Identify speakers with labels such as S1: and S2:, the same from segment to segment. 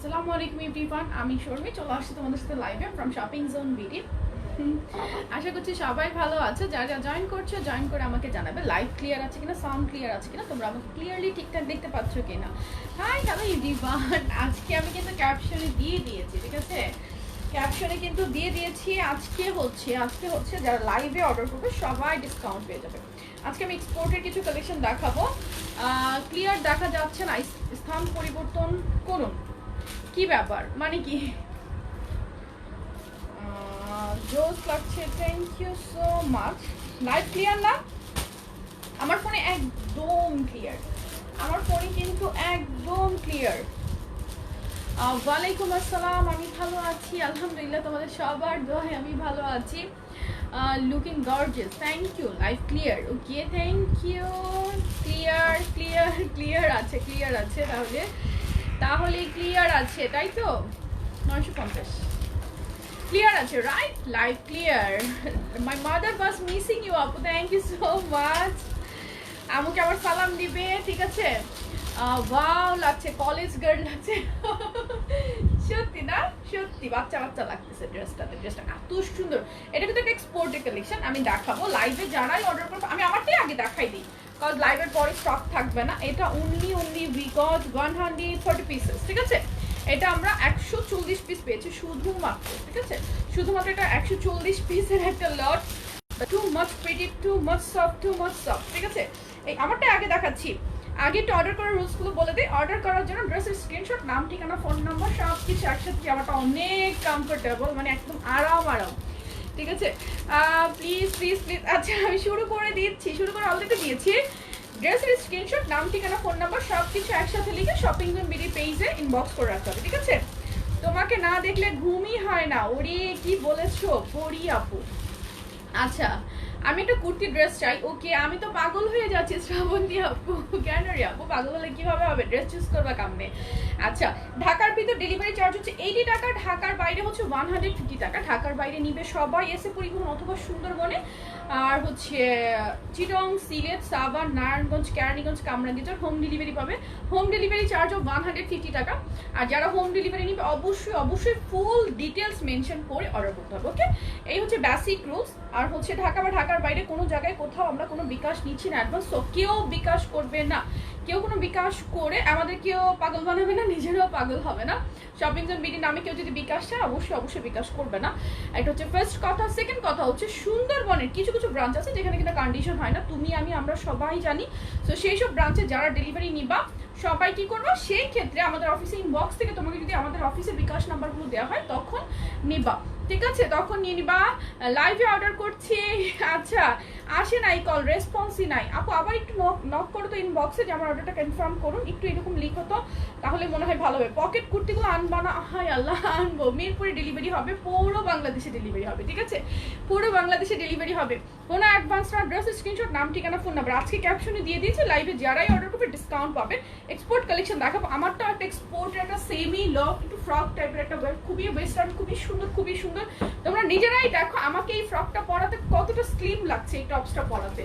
S1: আসসালামু আলাইকুম এভরিওয়ান, আমি শর্মি চলে আসছি তোমাদের সাথে লাইভে ফ্রম শপিং জোন বিডি। আশা করছি সবাই ভালো আছে। যারা যারা জয়েন করছো জয়েন করে আমাকে জানাবে লাইভ ক্লিয়ার আছে কিনা, সাউন্ড ক্লিয়ার আছে কিনা, তোমরা আমাকে ক্লিয়ারলি ঠিকঠাক দেখতে পাচ্ছ কিনা। হাই হ্যালো এভরিওয়ান, আজকে আমি কিন্তু ক্যাপশনে দিয়ে দিয়েছি, ঠিক আছে, ক্যাপশনে কিন্তু দিয়ে দিয়েছি আজকে হচ্ছে যারা লাইভে অর্ডার করবে সবাই ডিসকাউন্ট পেয়ে যাবে। আজকে আমি এক্সপোর্টের কিছু কালেকশন দেখাবো। ক্লিয়ার দেখা যাচ্ছে না, স্থান পরিবর্তন করুন। কি ব্যাপার, মানে কি? জোস লাগছে, thank you so much. Live clear না? আমার ফোনে একদম ক্লিয়ার, আমার ফোনে কিন্তু একদম ক্লিয়ার। ওয়ালাইকুম আসসালাম, আমি ভালো আছি আলহামদুলিল্লাহ, তোমাদের সবার দোয়ায় আমি ভালো আছি। Looking gorgeous, thank you. Live clear, okay thank you. Clear clear clear আছে, ক্লিয়ার আছে, তাহলে ক্লিয়ার আছে, তাই তো? 950 ক্লিয়ার আছে, right? Live clear. My mother was missing you আপু, থ্যাংক ইউ সো মাচ। আমাকে আবার সালাম দিবে, ঠিক আছে? ওয়াও লাগছে, কলেজ গার্ল লাগছে। সত্যি না, সত্যি বাচ্চা বাচ্চা লাগতেছে ড্রেসটা এত সুন্দর। এটা কিন্তু একটা এক্সপোর্টের কালেকশন, আমি দেখাবো লাইভে যারাই অর্ডার করবো। আমি আমারটাই আগে দেখাই দিই, কারণ লাইভের পরে স্টক থাকবে না। এটা অনলি বিকজ 130 পিসেস, ঠিক আছে? এটা আমরা 140 পিস পেয়েছি শুধুমাত্র, ঠিক আছে? শুধুমাত্র এটা 140 পিসের একটা lot. Too much pretty, too much soft, ঠিক আছে? এই আমারটা আগে দেখাচ্ছি। আগে একটু অর্ডার করার রুলসগুলো বলে দিই। অর্ডার করার জন্য ড্রেসের স্ক্রিনশট, নাম, ঠিকানা, ফোন নাম্বার সব কিছু একসাথে আমারটা অনেক কমফোর্টেবল, মানে একদম আরাম, ঠিক আছে? Please please please. আচ্ছা আমি শুরু করে অলরেডি দিয়েছি। ড্রেসের স্ক্রিনশট, নাম, ঠিকানা, ফোন নাম্বার সব কিছু একসাথে লিখে শপিং জোন বিডি পেজে ইনবক্স করে রাখতে হবে, ঠিক আছে? তোমাকে না দেখলে ঘুমই হয় না। ওরে কি বলেছো পরি আপু। আচ্ছা আমি একটা কুর্তি ড্রেস চাই। ওকে, আমি তো পাগল হয়ে যাচ্ছি শ্রাবন্তী আপু। কেন রে আপু, পাগল হলে কিভাবে হবে? ড্রেস চুজ করবা কামনে? আচ্ছা, ঢাকার ভিতর ডেলিভারি চার্জ হচ্ছে 80 টাকা, ঢাকার বাইরে হচ্ছে 150 টাকা। ঢাকার বাইরে নিবে সবাই এসে পরিবহন অথবা সুন্দরবনে, আর হচ্ছে চিটং, সিলেট, সাভার, নারায়ণগঞ্জ, কেরানীগঞ্জ, কামরাঙ্গীরচর হোম ডেলিভারি পাবে। হোম ডেলিভারি চার্জ অফ 150 টাকা। আর যারা হোম ডেলিভারি নিবে অবশ্যই ফুল ডিটেলস মেনশন করে অর্ডার করতে হবে, ওকে? এই হচ্ছে বেসিক রুলস। আর হচ্ছে ঢাকা বা ঢাকার বাইরে কোনো জায়গায় কোথাও আমরা কোনো বিকাশ নিচ্ছি না অ্যাডভান্স, তো কেউ বিকাশ করবে না। কেউ কোনো বিকাশ করে আমাদের কেউ পাগল বানাবে না, নিজেরাও পাগল হবে না। শপিং জোন বিডি নামে কেউ যদি বিকাশ চায় অবশ্যই বিকাশ করবে না। এটা হচ্ছে ফার্স্ট কথা। সেকেন্ড কথা হচ্ছে সুন্দরবনের কিছু ব্রাঞ্চ আছে যেখানে কিনা কন্ডিশন হয় না, তুমি আমি আমরা সবাই জানি। তো সেই সব ব্রাঞ্চে যারা ডেলিভারি নিবা সবাই কি করবো, সেই ক্ষেত্রে আমাদের অফিসে ইনবক্স থেকে তোমাকে যদি আমাদের অফিসে বিকাশ নাম্বারগুলো দেওয়া হয় তখন নিবা, ঠিক আছে? তখন নিয়ে নিবা। লাইভে অর্ডার করছি, আচ্ছা আসে নাই, কল রেসপন্সই নাই। আপু আবার একটু নক করো তো ইনবক্সে যে আমার অর্ডারটা কনফার্ম করুন, একটু এরকম লিখো তো, তাহলে মনে হয় ভালো হবে। পকেট কুর্তিগুলো আনবা না? হাই আল্লাহ, আনবো। মিরপুরে ডেলিভারি হবে, পুরো বাংলাদেশে ডেলিভারি হবে, ঠিক আছে? পুরো বাংলাদেশে ডেলিভারি হবে। কোনো অ্যাডভান্স না, ড্রেস স্ক্রিনশট, নাম, ঠিকানা, ফোন নাম্বার। আজকে ক্যাপশনে দিয়ে দিয়েছি, লাইভে যারাই অর্ডার করবে ডিসকাউন্ট পাবে। এক্সপোর্ট কালেকশন দেখাবো। আমারটা একটা এক্সপোর্টের একটা সেমি লক, একটু ফ্রক টাইপের একটা খুবই ওয়েস্টার্ন, খুবই সুন্দর। তোমরা নিজেরাই দেখো আমাকে এই ফ্রকটা পরাতে কতটা স্লিম লাগছে, এই টপসটা পরাতে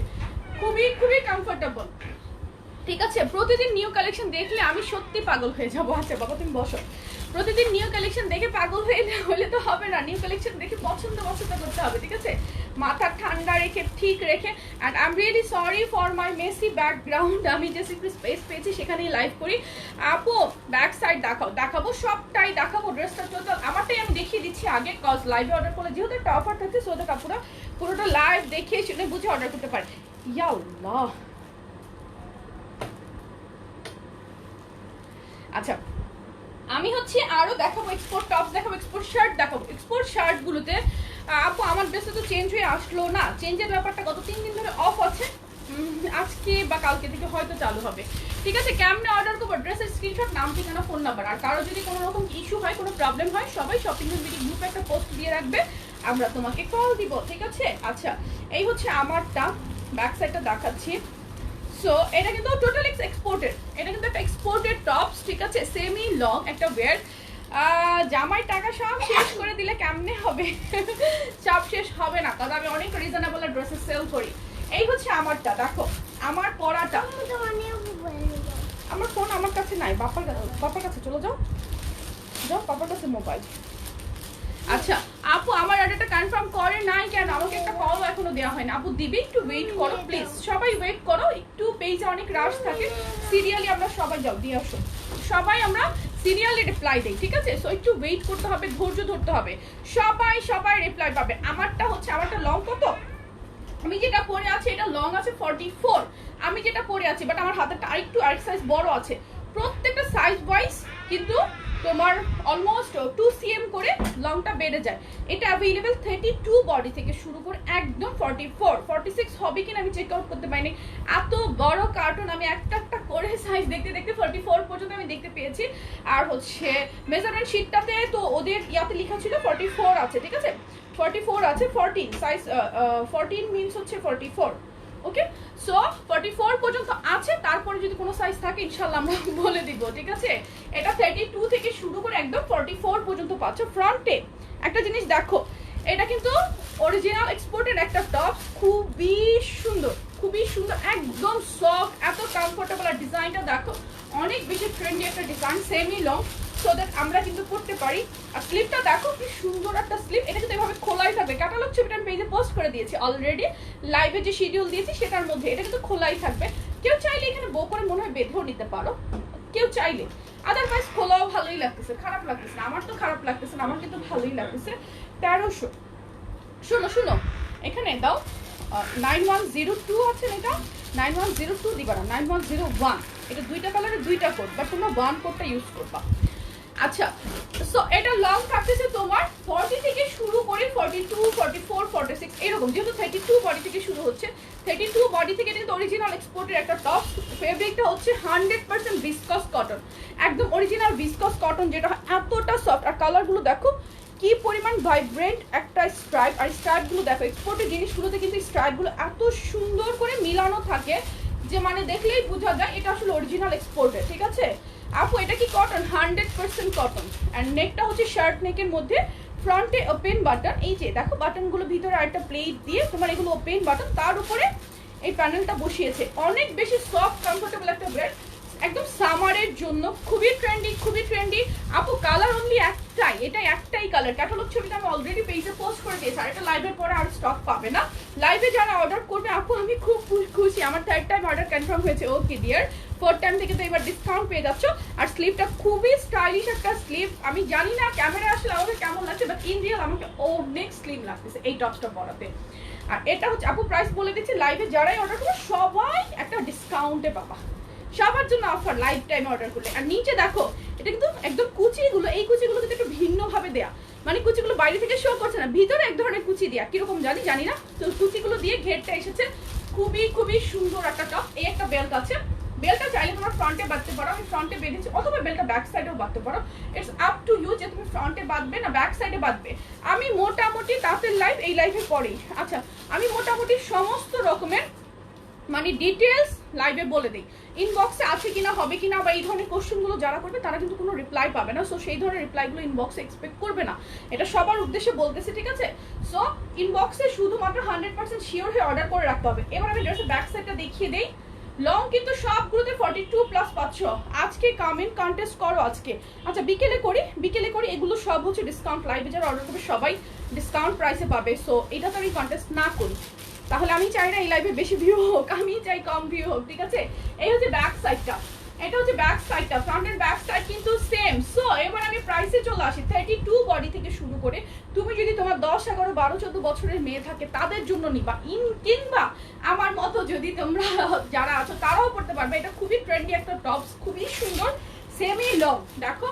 S1: খুবই কমফোর্টেবল, ঠিক আছে? প্রতিদিন নিউ কালেকশন দেখলে আমি সত্যি পাগল হয়ে যাবো। আচ্ছা বাবা তুমি বসো। প্রতিদিন নিউ কালেকশন দেখে পাগল হলে তো হবে না, নিউ কালেকশন দেখে পছন্দ করতে হবে, ঠিক আছে? মাথা ঠান্ডা রেখে ঠিক রেখে। And I am really sorry for my Messi background, আমি জাস্ট একটু স্পেস পেয়েছি সেখানেই লাইভ করি। আপু ব্যাক সাইড দেখাবো সবটাই দেখাবো। ড্রেসটা টোটাল আমারটাই আমি দেখিয়ে দিচ্ছি আগে, কজ লাইভে অর্ডার করলে যেহেতু একটা অফার থাকছে সোদের কাপুরা পুরোটা লাইভ দেখে শুনে বুঝে অর্ডার করতে পারে। ইয়া আল্লাহ। আচ্ছা আমি হচ্ছে আরো দেখাবো এক্সপোর্ট টপস, দেখাবো এক্সপোর্ট শার্ট, দেখাবো এক্সপোর্ট শার্ট গুলোতে। আপু আমার ড্রেসটা তো চেঞ্জ হয়ে আসলো না, চেঞ্জের ব্যাপারটা গত 3 দিন ধরে অফ আছে, আজকে বা কালকে থেকে হয়তো চালু হবে, ঠিক আছে? কেমনে অর্ডার করবো? ড্রেসের স্ক্রিনশট, নাম, ঠিকানা, ফোন নাম্বার। আর কারো যদি কোনো রকম ইস্যু হয়, কোনো প্রবলেম হয়, সবাই শপিং বিডি গ্রুপে একটা পোস্ট দিয়ে রাখবে, আমরা তোমাকে কল দিব, ঠিক আছে? আচ্ছা এই হচ্ছে আমারটা, ব্যাক সাইডটা দেখাচ্ছি। সো এটা কিন্তু টোটাল এক্সপোর্টেড, এটা কিন্তু একটা এক্সপোর্টেড টপস, ঠিক আছে? সেমি লং একটা ওয়্যার। জামাই টাকা সব শেষ করে দিলে কেমনে হবে? সব শেষ হবে না, কারণ আমি অনেক রিজনেবল ড্রেসেস সেল করি। এই হচ্ছে আমারটা, দেখো আমার পরাটা। আমার ফোন আমার কাছে নাই, বাপার কাছে চলে যাও। যাও পাপার কাছে মোবাইল। আচ্ছা আপু আমার অর্ডারটা কনফার্ম করে নাই কেন? আমাকে একটা কল এখনো দেওয়া হয়নি। আপু দিবে, একটু ওয়েট করো প্লিজ, সবাই ওয়েট করো একটু, পেজে অনেক রাশ থাকে। সিরিয়ালি আমরা সবাই যাও দিয়ে আসো, সবাই আমরা সিরিয়ালি রিপ্লাই দেই, ঠিক আছে? সো একটু ওয়েট করতে হবে, ধৈর্য ধরতে হবে, সবাই রিপ্লাই পাবে। আমারটা লং কত, আমি যেটা পরে আছি এটা লং আছে 44, আমি যেটা পরে আছি, বাট আমার হাতেরটা আরেক সাইজ বড় আছে। প্রত্যেকটা সাইজ ওয়াইজ কিন্তু তোমার অলমোস্ট 2 cm করে লংটা বেড়ে যায়। এটা অ্যাভেলেবেল 32 বডি থেকে শুরু করে একদম 44, 46 হবে কিনা আমি চেক আউট করতে পারিনি। এত বড় কার্টুন আমি একটা করে সাইজ দেখতে 44 পর্যন্ত আমি দেখতে পেয়েছি। আর হচ্ছে মেজারমেন্ট শিটটাতে তো ওদের ইয়াতে লেখা ছিল 44 আছে, ঠিক আছে? 44 আছে, 14 সাইজ, 14 মিনস হচ্ছে 44। ওকে, সো 44 পর্যন্ত আছে, তারপরে যদি কোনো সাইজ থাকে ইনশাআল্লাহ আমরা বলে দিব, ঠিক আছে? এটা 32 থেকে শুরু করে একদম 44 পর্যন্ত পাচ্ছ। ফ্রন্টে একটা জিনিস দেখো, এটা কিন্তু অরিজিনাল এক্সপোর্টের একটা টপ, খুবই সুন্দর, একদম সফট, এত কমফোর্টেবল। আর ডিজাইনটা দেখো, অনেক বেশি ট্রেন্ডি একটা design, semi long, so that আমরা কিন্তু পড়তে পারি। আর স্লিপটা দেখো কি সুন্দর একটা স্লিপ, এটা কিন্তু এভাবে খোলাই থাকবে। ক্যাটালগ ছবিটা আমি পেজে পোস্ট করে দিয়েছি অলরেডি, লাইভে যে শিডিউল দিয়েছি সেটার মধ্যে এটা কিন্তু খোলাই থাকবে। কেউ চাইলে এখানে বো করে মনে হয় বেঁধেও নিতে পারো, কেউ চাইলে। আদারওয়াইজ খোলাও ভালোই লাগতেছে, খারাপ লাগতেছে না, আমার তো খারাপ লাগতেছে না, আমার কিন্তু ভালোই লাগতেছে। 1300, শোনো এখানে দাও 9102 আছে, এটা 9102 দিবা না, 9101, এটা দুইটা কালারে দুইটা কোড, বাট তোমরা ওয়ান কোডটা ইউজ করবা। আচ্ছা, সো এটা লং থাকতেছে তোমার 40 থেকে শুরু করে 42, 44, 46 এরকম, যেহেতু 32 বডি থেকে শুরু হচ্ছে। 32 বডি থেকে কিন্তু অরিজিনাল এক্সপোর্টের একটা টপ। ফেব্রিকটা হচ্ছে 100% ভিসকস কটন, একদম অরিজিনাল ভিসকস কটন, যেটা এতটা সফট। আর কালারগুলো দেখো কি পরিমাণ ভাইব্রেন্ট একটা স্ট্রাইপ, আর স্ট্রাইপগুলো দেখো, এক্সপোর্টের জিনিসগুলোতে কিন্তু স্ট্রাইপগুলো এত সুন্দর করে মিলানো থাকে যে মানে দেখলেই বোঝা যায় এটা আসলে অরিজিনাল এক্সপোর্টের, ঠিক আছে? আপু এটা কি কটন? 100% কটন। অ্যান্ড নেকটা হচ্ছে শার্ট নেকের মধ্যে, ফ্রন্টে ওপেন বাটন, এই যে দেখো বাটনগুলো ভিতরে আরেকটা প্লেট দিয়ে তোমার এগুলো ওপেন বাটন, তার উপরে এই প্যানেলটা বসিয়েছে। অনেক বেশি সফট কমফোর্টেবল একটা ব্রেড, একদম সামারের জন্য খুবই ট্রেন্ডি। আপু কালার অনলি একটাই, এটা একটাই কালার। ক্যাটালগ ছবিটা আমি অলরেডি পেজে পোস্ট করে দিয়েছি, আর এটা লাইভের পরে আর স্টক পাবে না। লাইভে যারা অর্ডার করবে আপু আমি খুব খুশি, আমার 3rd টাইম অর্ডার কনফার্ম হয়েছে। ওকে ডিয়ার, 4th টাইম থেকে তো এবার ডিসকাউন্ট পেয়ে যাচ্ছ। আর স্লিভটা খুবই স্টাইলিশ একটা স্লিভ, আমি জানি না ক্যামেরা আসলে আমাকে কেমন লাগছে, বাট ইন রিয়েল আমাকে অনেক স্লিম লাগতেছে এই টপসটা পরাতে। আর এটা হচ্ছে আপু প্রাইস বলে দিচ্ছি, লাইভে যারাই অর্ডার করবে সবাই একটা ডিসকাউন্টে পাবা, সবার জন্য অফার লাইফ টাইম অর্ডার করলে। আর নিচে দেখো এটা কিন্তু একদম কুচিগুলো, এই কুচিগুলো কিন্তু একটু ভিন্ন ভাবে দেয়া, মানে কুচিগুলো বাইরে থেকে শো করছে না, ভিতরে এক ধরনের কুচি দেয়া, কিরকম জানি না, তো কুচিগুলো দিয়ে ঘেরটা এসেছে। খুবই সুন্দর একটা টপ। এই একটা বেল্ট আছে, বেলটা চাইলে তোমার ফ্রন্টে বাঁধতে পারো, আমি ফ্রন্টে বেঁধেছি, অথবা বেলটা ব্যাক সাইডেও বাঁধতে পারো, ইটস আপ টু ইউ যে তুমি ফ্রন্টে বাঁধবে না ব্যাক সাইডে বাঁধবে। আমি মোটামুটি তাঁতের লাইভ এই লাইভে পরেই, আচ্ছা আমি মোটামুটি সমস্ত রকমের মানে ডিটেলস লাইভে বলে দিই, ইনবক্সে আছে কিনা হবে কিনা, বা এই ধরনের কোশ্চেনগুলো যারা করবে তারা কিন্তু কোনো রিপ্লাই পাবে না। সো সেই ধরনের রিপ্লাইগুলো ইনবক্সে এক্সপেক্ট করবে না, এটা সবার উদ্দেশ্যে বলতেছে, ঠিক আছে? সো ইনবক্সে শুধুমাত্র 100% শিওর হয়ে অর্ডার করে রাখতে হবে। এবার আমি ড্রেসের ব্যাক সাইডটা দেখিয়ে দেই। লং কিন্তু সবগুলোতে 42+ পাচ্ছ। আজকে কমেন্ট কন্টেস্ট করো আজকে। আচ্ছা বিকেলে করি, এগুলো সব হচ্ছে ডিসকাউন্ট, লাইভে যারা অর্ডার করবে সবাই ডিসকাউন্ট প্রাইসে পাবে। সো এটা তো আমি কন্টেস্ট না করি, তাহলে আমি চাই না এই লাইভে বেশি ভিউ হোক, আমি চাই কম ভিউ হোক, ঠিক আছে? এই হচ্ছে ব্যাক সাইডটা, এটা হচ্ছে ব্যাক সাইডটা, ফ্রন্টের ব্যাক সাইড কিন্তু সেম। সো এবার আমি প্রাইসে চলে আসি। 32 বডি থেকে শুরু করে তুমি যদি তোমার 10, 11, 12, 14 বছরের মেয়ে থাকে তাদের জন্য নিবা, কিংবা আমার মতো যদি তোমরা যারা আছো তারাও পড়তে পারবে। এটা খুবই ট্রেন্ডি একটা টপস, খুবই সুন্দর, সেমি লং। দেখো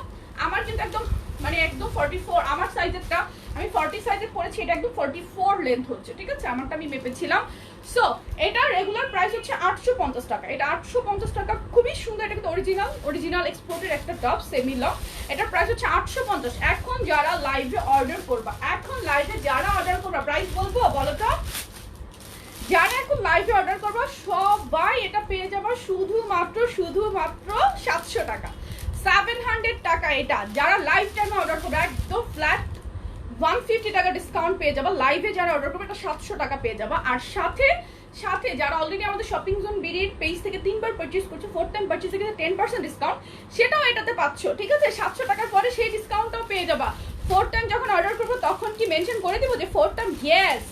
S1: আমার কিন্তু একদম মানে একদম 44, আমার সাইজেরটা আমি 40 সাইজের পরেছি, এটা একদম 44 লেন্থ হচ্ছে, ঠিক আছে? আমারটা আমি মেপেছিলাম। সো এটা রেগুলার প্রাইস হচ্ছে 850 টাকা, এটা 850 টাকা, খুবই সুন্দর। এটা কিন্তু অরিজিনাল এক্সপোর্টের একটা টপ, সেমি লং, এটার প্রাইস হচ্ছে 850। এখন যারা লাইভে অর্ডার করবা, প্রাইস বলবো, বলো তো? যারা এখন লাইভে অর্ডার করবা সবাই এটা পেয়ে যাবা শুধুমাত্র 700 টাকা, 700 টাকা। এটা যারা লাইভ টাইমে অর্ডার করবে একদম ফ্ল্যাট 150 টাকা ডিসকাউন্ট পেয়ে যাবা। লাইভে যারা অর্ডার করবে এটা 700 টাকা পেয়ে যাবা। আর সাথে সাথে যারা অলরেডি আমাদের শপিং জোন বিডির পেজ থেকে 3বার পারচেজ করছো, 4th টাইম পারচেজ থেকে 10% ডিসকাউন্ট, সেটাও এটাতে পাচ্ছ, ঠিক আছে? 700 টাকার পরে সেই ডিসকাউন্টটাও পেয়ে যাবা। 4th টাইম যখন অর্ডার করবো তখন কি মেনশন করে দেবো যে 4th টাইম? ইয়েস,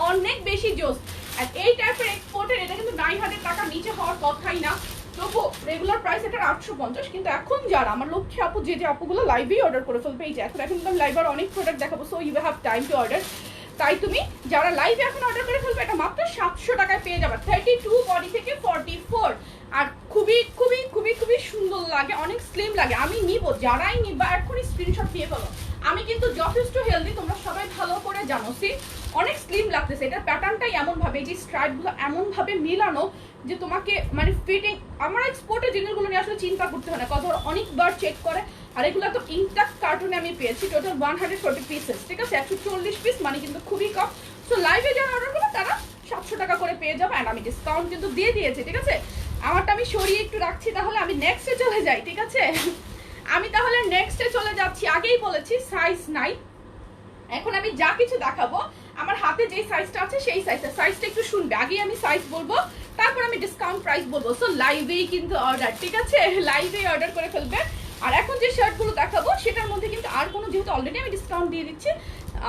S1: অনেক বেশি জোস। আর এই টাইপের এক্সপোর্টের এটা কিন্তু 900 টাকা নিচে হওয়ার কথাই না, তবু রেগুলার প্রাইস এটার 850। কিন্তু এখন যারা আমার লক্ষ্মী আপু, যে আপুগুলো লাইভেই অর্ডার করে ফেলবে, এই যে এখন কিন্তু আমি লাইভ আর অনেক প্রোডাক্ট দেখাবো, so you have time to order. তাই তুমি যারা লাইভে এখন অর্ডার করে ফেলবে এটা মাত্র 700 টাকায় পেয়ে যাবে, 32 বডি থেকে 44। আর খুবই খুবই খুবই খুবই সুন্দর লাগে, অনেক স্লিম লাগে। আমি নিব, যারাই নিবা এখনই স্ক্রিনশট দিয়ে ফেলো। আমি কিন্তু যথেষ্ট হেলদি, তোমরা সবাই ভালো করে জানো। সি অনেক স্লিম লাগতেছে, এটার প্যাটার্নটাই এমন ভাবে, যে স্ট্রাইপগুলো এমন ভাবে মিলানো যে তোমাকে মানে ফিটিং। আমার এক্সপোর্টের জিনিসগুলো নিয়ে আসলে চিন্তা করতে হয় না, কথা অনেকবার চেক করে। আর এগুলো তো ইনট্যাক্ট কার্টুনে আমি পেয়েছি, টোটাল 140 পিসেস, ঠিক আছে? 140 পিস মানে কিন্তু খুবই কম। সো লাইভে যারা অর্ডার করবে তারা 700 টাকা করে পেয়ে যাবে। অ্যান্ড আমি ডিসকাউন্ট কিন্তু দিয়ে দিয়েছি, ঠিক আছে? আমারটা আমি সরিয়ে একটু রাখছি, তাহলে আমি নেক্সটে চলে যাই, ঠিক আছে? আমি তাহলে নেক্সটে চলে যাচ্ছি। আগেই বলেছি সাইজ নাই, এখন আমি যা কিছু দেখাবো আমার হাতে যে সাইজটা আছে সেই সাইজটা একটু শুনবে। আগেই আমি সাইজ বলবো, তারপর আমি ডিসকাউন্ট প্রাইস বলবো। সো লাইভেই কিন্তু অর্ডার, ঠিক আছে? লাইভেই অর্ডার করে ফেলবে। আর এখন যে শার্টগুলো দেখাবো সেটার মধ্যে কিন্তু আর কোনো, যেহেতু অলরেডি আমি ডিসকাউন্ট দিয়ে দিচ্ছি,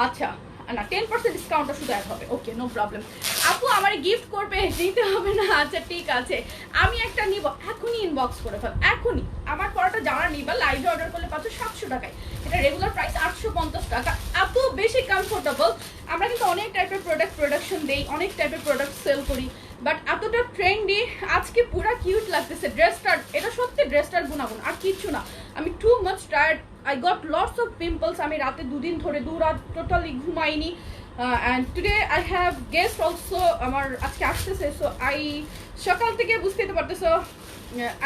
S1: আচ্ছা না 10% ডিসকাউন্টটা শুধু অ্যাড হবে। ওকে, নো প্রবলেম। আপু আমার গিফট করবে, দিতে হবে না? আচ্ছা ঠিক আছে, আমি একটা নিব, এখনই ইনবক্স করে ফেল, এখনই। আমার পড়াটা যারা নিবা লাইভে অর্ডার করলে পাচ্ছ 700 টাকায়, এটা রেগুলার প্রাইস 850 টাকা। আপু বেশি কমফোর্টেবল। আমরা কিন্তু অনেক টাইপের প্রোডাকশন দেই, অনেক টাইপের প্রোডাক্ট সেল করি, বাট এতটা ট্রেন্ডি আজকে পুরা কিউট লাগতেছে ড্রেসটার। এটা সত্যি ড্রেসটার গুণাগুণ, আর কিচ্ছু না। আমি too much tired, I got lots of pimples. আমি রাতে 2 দিন ধরে 2 রাত টোটালি ঘুমাইনি। And today I have guest also, আমার আজকে আসতেছে। সো আই সকাল থেকে বুঝতে পারতেছো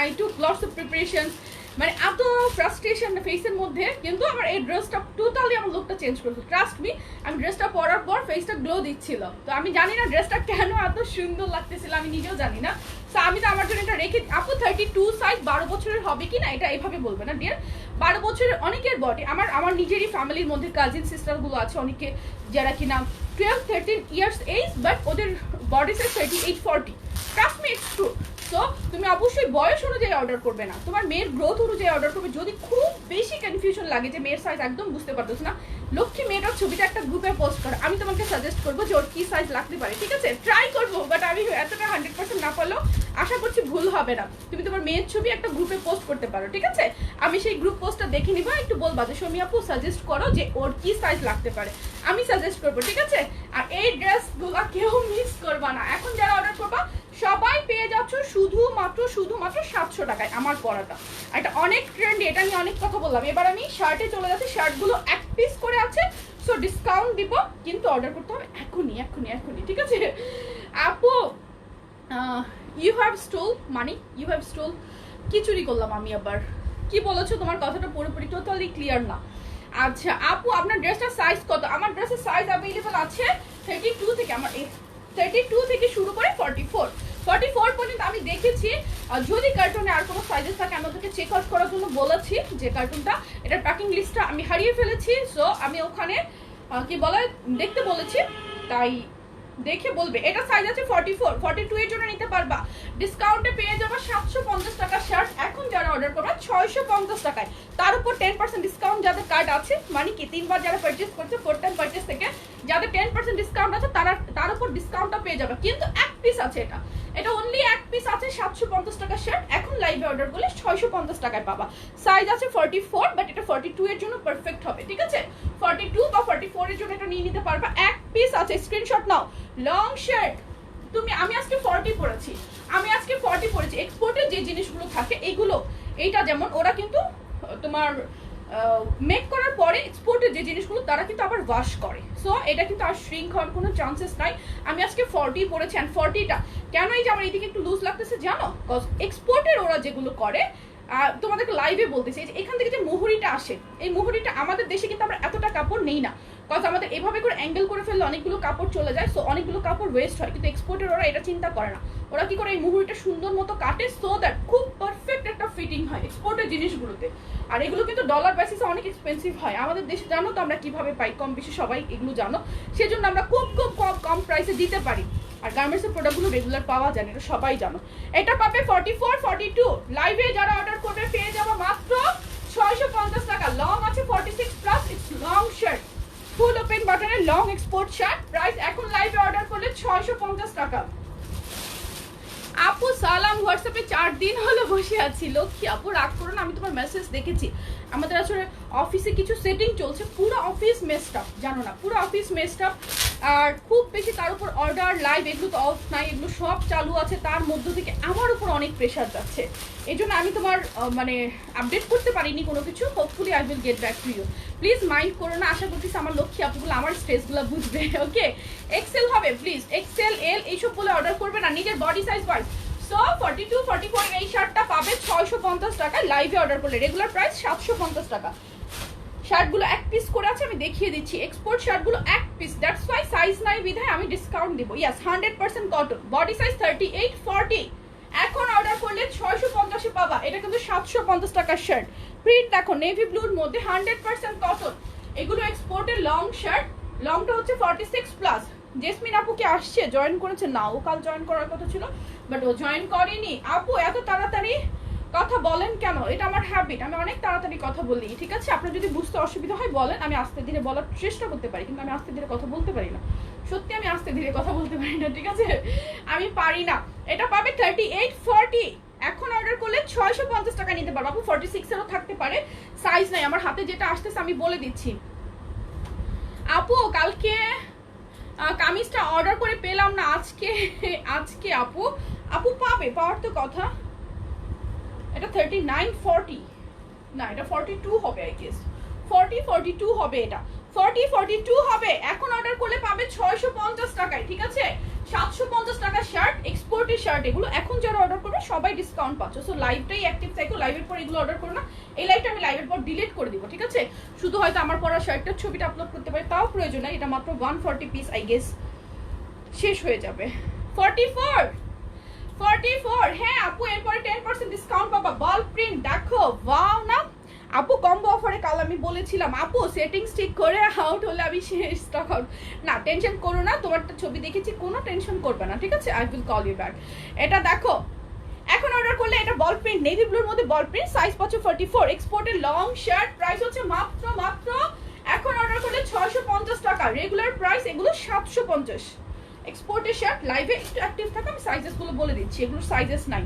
S1: I took lots of preparations. মানে এত ফ্রাস্ট্রেশন ফেসের মধ্যে, কিন্তু আমার এই ড্রেসটা টোটালি আমার লুকটা চেঞ্জ করেছে। ট্রাস্ট মি, আমি ড্রেসটা পরার পর ফেসটা গ্লো দিচ্ছিল। তো আমি জানি না ড্রেসটা কেন এত সুন্দর লাগতেছিল, আমি নিজেও জানি না। সো আমি তো আমার জন্য এটা রেখে, আপু 32 সাইজ 12 বছরের হবে কি না এটা এইভাবে বলবে না ডিয়ার। 12 বছরের অনেকের বডি, আমার নিজেরই ফ্যামিলির মধ্যে কাজিন সিস্টারগুলো আছে অনেকে, যারা কিনা 12-13 ইয়ার্স এজ, বাট ওদের body size 38-40। Trust me, it's true. So তুমি অবশ্যই বয়স অনুযায়ী অর্ডার করবে না, তোমার মেয়ের গ্রোথ অনুযায়ী অর্ডার করবে। যদি খুব বেশি কনফিউশন লাগে যে মেয়ের সাইজ একদম বুঝতে পারতেছ না, লক্ষ্মী মেয়েটার ছবিটা একটা গ্রুপে পোস্ট করো, আমি তোমাকে সাজেস্ট করবো যে ওর কি সাইজ লাগতে পারে, ঠিক আছে? ট্রাই করবো, বাট আমি এতটা 100% না পারলেও আশা করছি ভুল হবে না। তুমি তোমার মেয়ের ছবি একটা গ্রুপে পোস্ট করতে পারো, ঠিক আছে? আমি সেই গ্রুপ পোস্টটা দেখে নিবো, একটু বলবা যে সৌমি আপু সাজেস্ট করো যে ওর কি সাইজ লাগতে পারে, আমি সাজেস্ট করবো, ঠিক আছে? আর এই ড্রেসগুলো কেউ মিস করবা না। এখন যারা অর্ডার করবা সবাই পেয়ে যাচ্ছ শুধুমাত্র 700 টাকায় আমার পরাটা। এটা অনেক ট্রেন্ডি, এটা নিয়ে অনেক কথা বললাম। এবার আমি শার্টে চলে যাচ্ছি। শার্টগুলো 1 পিস করে আছে, সো ডিসকাউন্ট দিব, কিন্তু অর্ডার করতে হবে এখনই এখনই এখনই, ঠিক আছে? আপু ইউ হ্যাভ স্টোল, মানে ইউ হ্যাভ স্টোল, কি চুরি করলাম আমি আবার? কি বলেছো? তোমার কথাটা পুরোপুরি টোটালি ক্লিয়ার না। আচ্ছা আপু আপনার ড্রেসটার সাইজ কত? আমার ড্রেসের সাইজ অ্যাভেলেবল আছে 32 থেকে, আমার 32 থেকে শুরু করে 44 পর্যন্ত আমি দেখেছি। যদি কার্টুনে আর কোনো সাইজেস থাকে আমি ওদেরকে চেক আউট করার জন্য বলেছি, যে কার্টুনটা এটার প্যাকিং লিস্টটা আমি হারিয়ে ফেলেছি। সো আমি ওখানে কি বলে দেখতে বলেছি, তাই দেখে বলবে। এটা সাইজ আছে 44, 42 এর জন্য নিতে পারবা। ডিসকাউন্টে পেয়ে যাবে 750 টাকা শার্ট। এখন যারা অর্ডার করবে 650 টাকায়, তার উপর 10% ডিসকাউন্ট যাদের কার্ড আছে, মানে কি 3 বার যারা পারচেজ করছে 4 টাইম পারচেজ থেকে যাদের 10% ডিসকাউন্ট আছে তারা তার উপর ডিসকাউন্টটা পেয়ে যাবে। কিন্তু 1 পিস আছে, এটা অনলি 1 পিস আছে 750 টাকা শার্ট। এখন লাইভে অর্ডার করলে 650 টাকায় পাবা। সাইজ আছে 44, বাট এটা 42 এর জন্য পারফেক্ট হবে, ঠিক আছে? 42 বা 44 এর জন্য এটা নিয়ে নিতে পারবা। 1 পিস আছে, স্ক্রিনশট নাও। লং শার্ট আমি আজকে 40 পরেছি, এক্সপোর্টের যে জিনিসগুলো থাকে এইগুলো, এইটা যেমন ওরা কিন্তু তোমার মেক করার পরে এক্সপোর্টের যে জিনিসগুলো তারা কিন্তু আবার ওয়াশ করে। সো এটা কিন্তু আর শ্রিঙ্ক হওয়ার কোনো চান্সেস নাই। আমি আজকে 40 পরেছি। অ্যান্ড 40টা কেন এই যে আমার এইদিকে একটু লুজ লাগতেছে জানো? কজ এক্সপোর্টের ওরা যেগুলো করে, তোমাদেরকে লাইভে বলতেছি, এখান থেকে যে মুহুরিটা আসে, এই মুহুরিটা আমাদের দেশে কিন্তু আমরা এতটা কাপড় নেই না, কজ আমাদের এভাবে করে অ্যাঙ্গেল করে ফেললে অনেকগুলো কাপড় চলে যায়। সো অনেকগুলো কাপড় ওয়েস্ট হয়, কিন্তু এক্সপোর্টের ওরা এটা চিন্তা করে না। ওরা কি করে এই মুহুরিটা সুন্দর মতো কাটে, সো দ্যাট খুব পারফেক্ট একটা ফিটিং হয় এক্সপোর্টের জিনিসগুলোতে। আর এগুলো কিন্তু ডলার বেসিসে অনেক এক্সপেন্সিভ হয়। আমাদের দেশে জানো তো আমরা কিভাবে পাই, কম বেশি সবাই এগুলো জানো, সেজন্য আমরা খুব খুব কম প্রাইসে দিতে পারি। আর গার্মেন্টসের প্রোডাক্টগুলো রেগুলার পাওয়া যায় না, এটা সবাই জানো। এটা পাবে 44 42, লাইভে যারা অর্ডার করবে পেয়ে যাবো মাত্র 650 টাকা। লং আছে 46 plus, it's long shirt, full open বাটনের লং এক্সপোর্ট শার্ট। প্রাইস এখন লাইভে অর্ডার করলে 650 টাকা। আপু সালাম, হোয়াটসঅ্যাপে 4 দিন হলো বসে আছি। লক্ষ্মী আপু রাগ করো না, আমি তোমার মেসেজ দেখেছি। আমাদের আসলে অফিসে কিছু সেটিং চলছে, পুরো অফিস মেসড আপ, জানো না, পুরো অফিস মেসড আপ। আর খুব বেশি তার উপর অর্ডার লাইভ এগুলো তো অফ নাই, এগুলো সব চালু আছে, তার মধ্য থেকে আমার উপর অনেক প্রেশার যাচ্ছে। এই জন্য আমি তোমার মানে আপডেট করতে পারিনি কোনো কিছু। Hopefully I will get back to you, please mind করো না। আশা করতেছি আমার লক্ষ্মী আপুগুলো আমার স্ট্রেসগুলো বুঝবে। ওকে, এক্সেল হবে প্লিজ, এক্সেল এল এইসব বলে অর্ডার করবে না, নিজের বডি সাইজ ওয়াইজ। সো 42 44 এই শার্টটা পাবে 650 টাকা লাইভে অর্ডার করলে। রেগুলার প্রাইস 750 টাকা। শার্টগুলো এক পিস করে আছে, আমি দেখিয়ে দিচ্ছি। এক্সপোর্ট শার্টগুলো এক পিস, দ্যাটস ওয়াই সাইজ নাই বিধায় আমি ডিসকাউন্ট দিব। ইয়াস 100% কটন, বডি সাইজ 38 40। এখন অর্ডার করলে 650 এ পাবা। এটা কিন্তু 750 টাকার শার্ট। প্রিন্ট দেখো নেভি ব্লুর মধ্যে, 100% কটন। এগুলো এক্সপোর্টের লং শার্ট, লংটা হচ্ছে 46 প্লাস। জেসমিন আপু কি আসছে, জয়েন করেছে? না, ও কাল জয়েন করার কথা ছিল বাট ও জয়েন করেনি। আপু এত তাড়াতাড়ি কথা বলেন কেন? এটা আমার হ্যাবিট, আমি অনেক তাড়াতাড়ি কথা বলি, ঠিক আছে? আপনার যদি বুঝতে অসুবিধা হয় বলেন, আমি আস্তে ধীরে বলার চেষ্টা করতে পারি, কিন্তু আমি আস্তে ধীরে কথা বলতে পারি না। সত্যি আমি আস্তে ধীরে কথা বলতে পারি না, ঠিক আছে? আমি পারি না। এটা পাবে 38 40। এখন অর্ডার করলে 650 টাকা নিতে পারবো। আপু 46 এরও থাকতে পারে, সাইজ নাই আমার হাতে, যেটা আসতেছে আমি বলে দিচ্ছি। আপু কালকে কামিজটা অর্ডার করে পেলাম না, আজকে আপু পাবে, পাওয়ার তো কথা। এটা 39 40, না এটা 42 হবে, আই গেস 40 42 হবে, এটা 40 42 হবে। এখন অর্ডার করলে পাবে 650 টাকায়, ঠিক আছে? 750 টাকা শার্ট, এক্সপোর্টের শার্ট এগুলো। এখন যারা অর্ডার করবে সবাই ডিসকাউন্ট পাচ্ছ। সো লাইভটাই অ্যাক্টিভ থাকো, লাইভের পর এগুলো অর্ডার করো না। এই লাইভটা আমি লাইভের পর ডিলিট করে দিব, ঠিক আছে? শুধু হয়তো আমার পরা শার্টটার ছবিটা আপলোড করতে পারি, তাও প্রয়োজন নাই। এটা মাত্র 140 পিস, আই গেস শেষ হয়ে যাবে। 44 হ্যাঁ আপু, এরপরে 10% ডিসকাউন্ট পাবা। বল প্রিন্ট দেখো, ওয়াও না আপু, কম্বো অফারে কাল আমি বলেছিলাম আপু সেটিংস ঠিক করে আউট হলে আমি শেষ স্টক আউট। না টেনশন করো না, তোমার ছবি দেখেছি, কোনো টেনশন করবে না, ঠিক আছে? I will call you back. এটা দেখো এখন অর্ডার করলে, এটা বল প্রিন্ট, নেভি ব্লুর মধ্যে বল প্রিন্ট, সাইজ পাচ্ছ 44, এক্সপোর্টের লং শার্ট। প্রাইস হচ্ছে মাত্র এখন অর্ডার করলে 650 টাকা। রেগুলার প্রাইস এগুলো 750। এক্সপোর্টের শার্ট, লাইভে একটু অ্যাক্টিভ থাকে, আমি সাইজেস গুলো বলে দিচ্ছি, এগুলো সাইজেস নাই।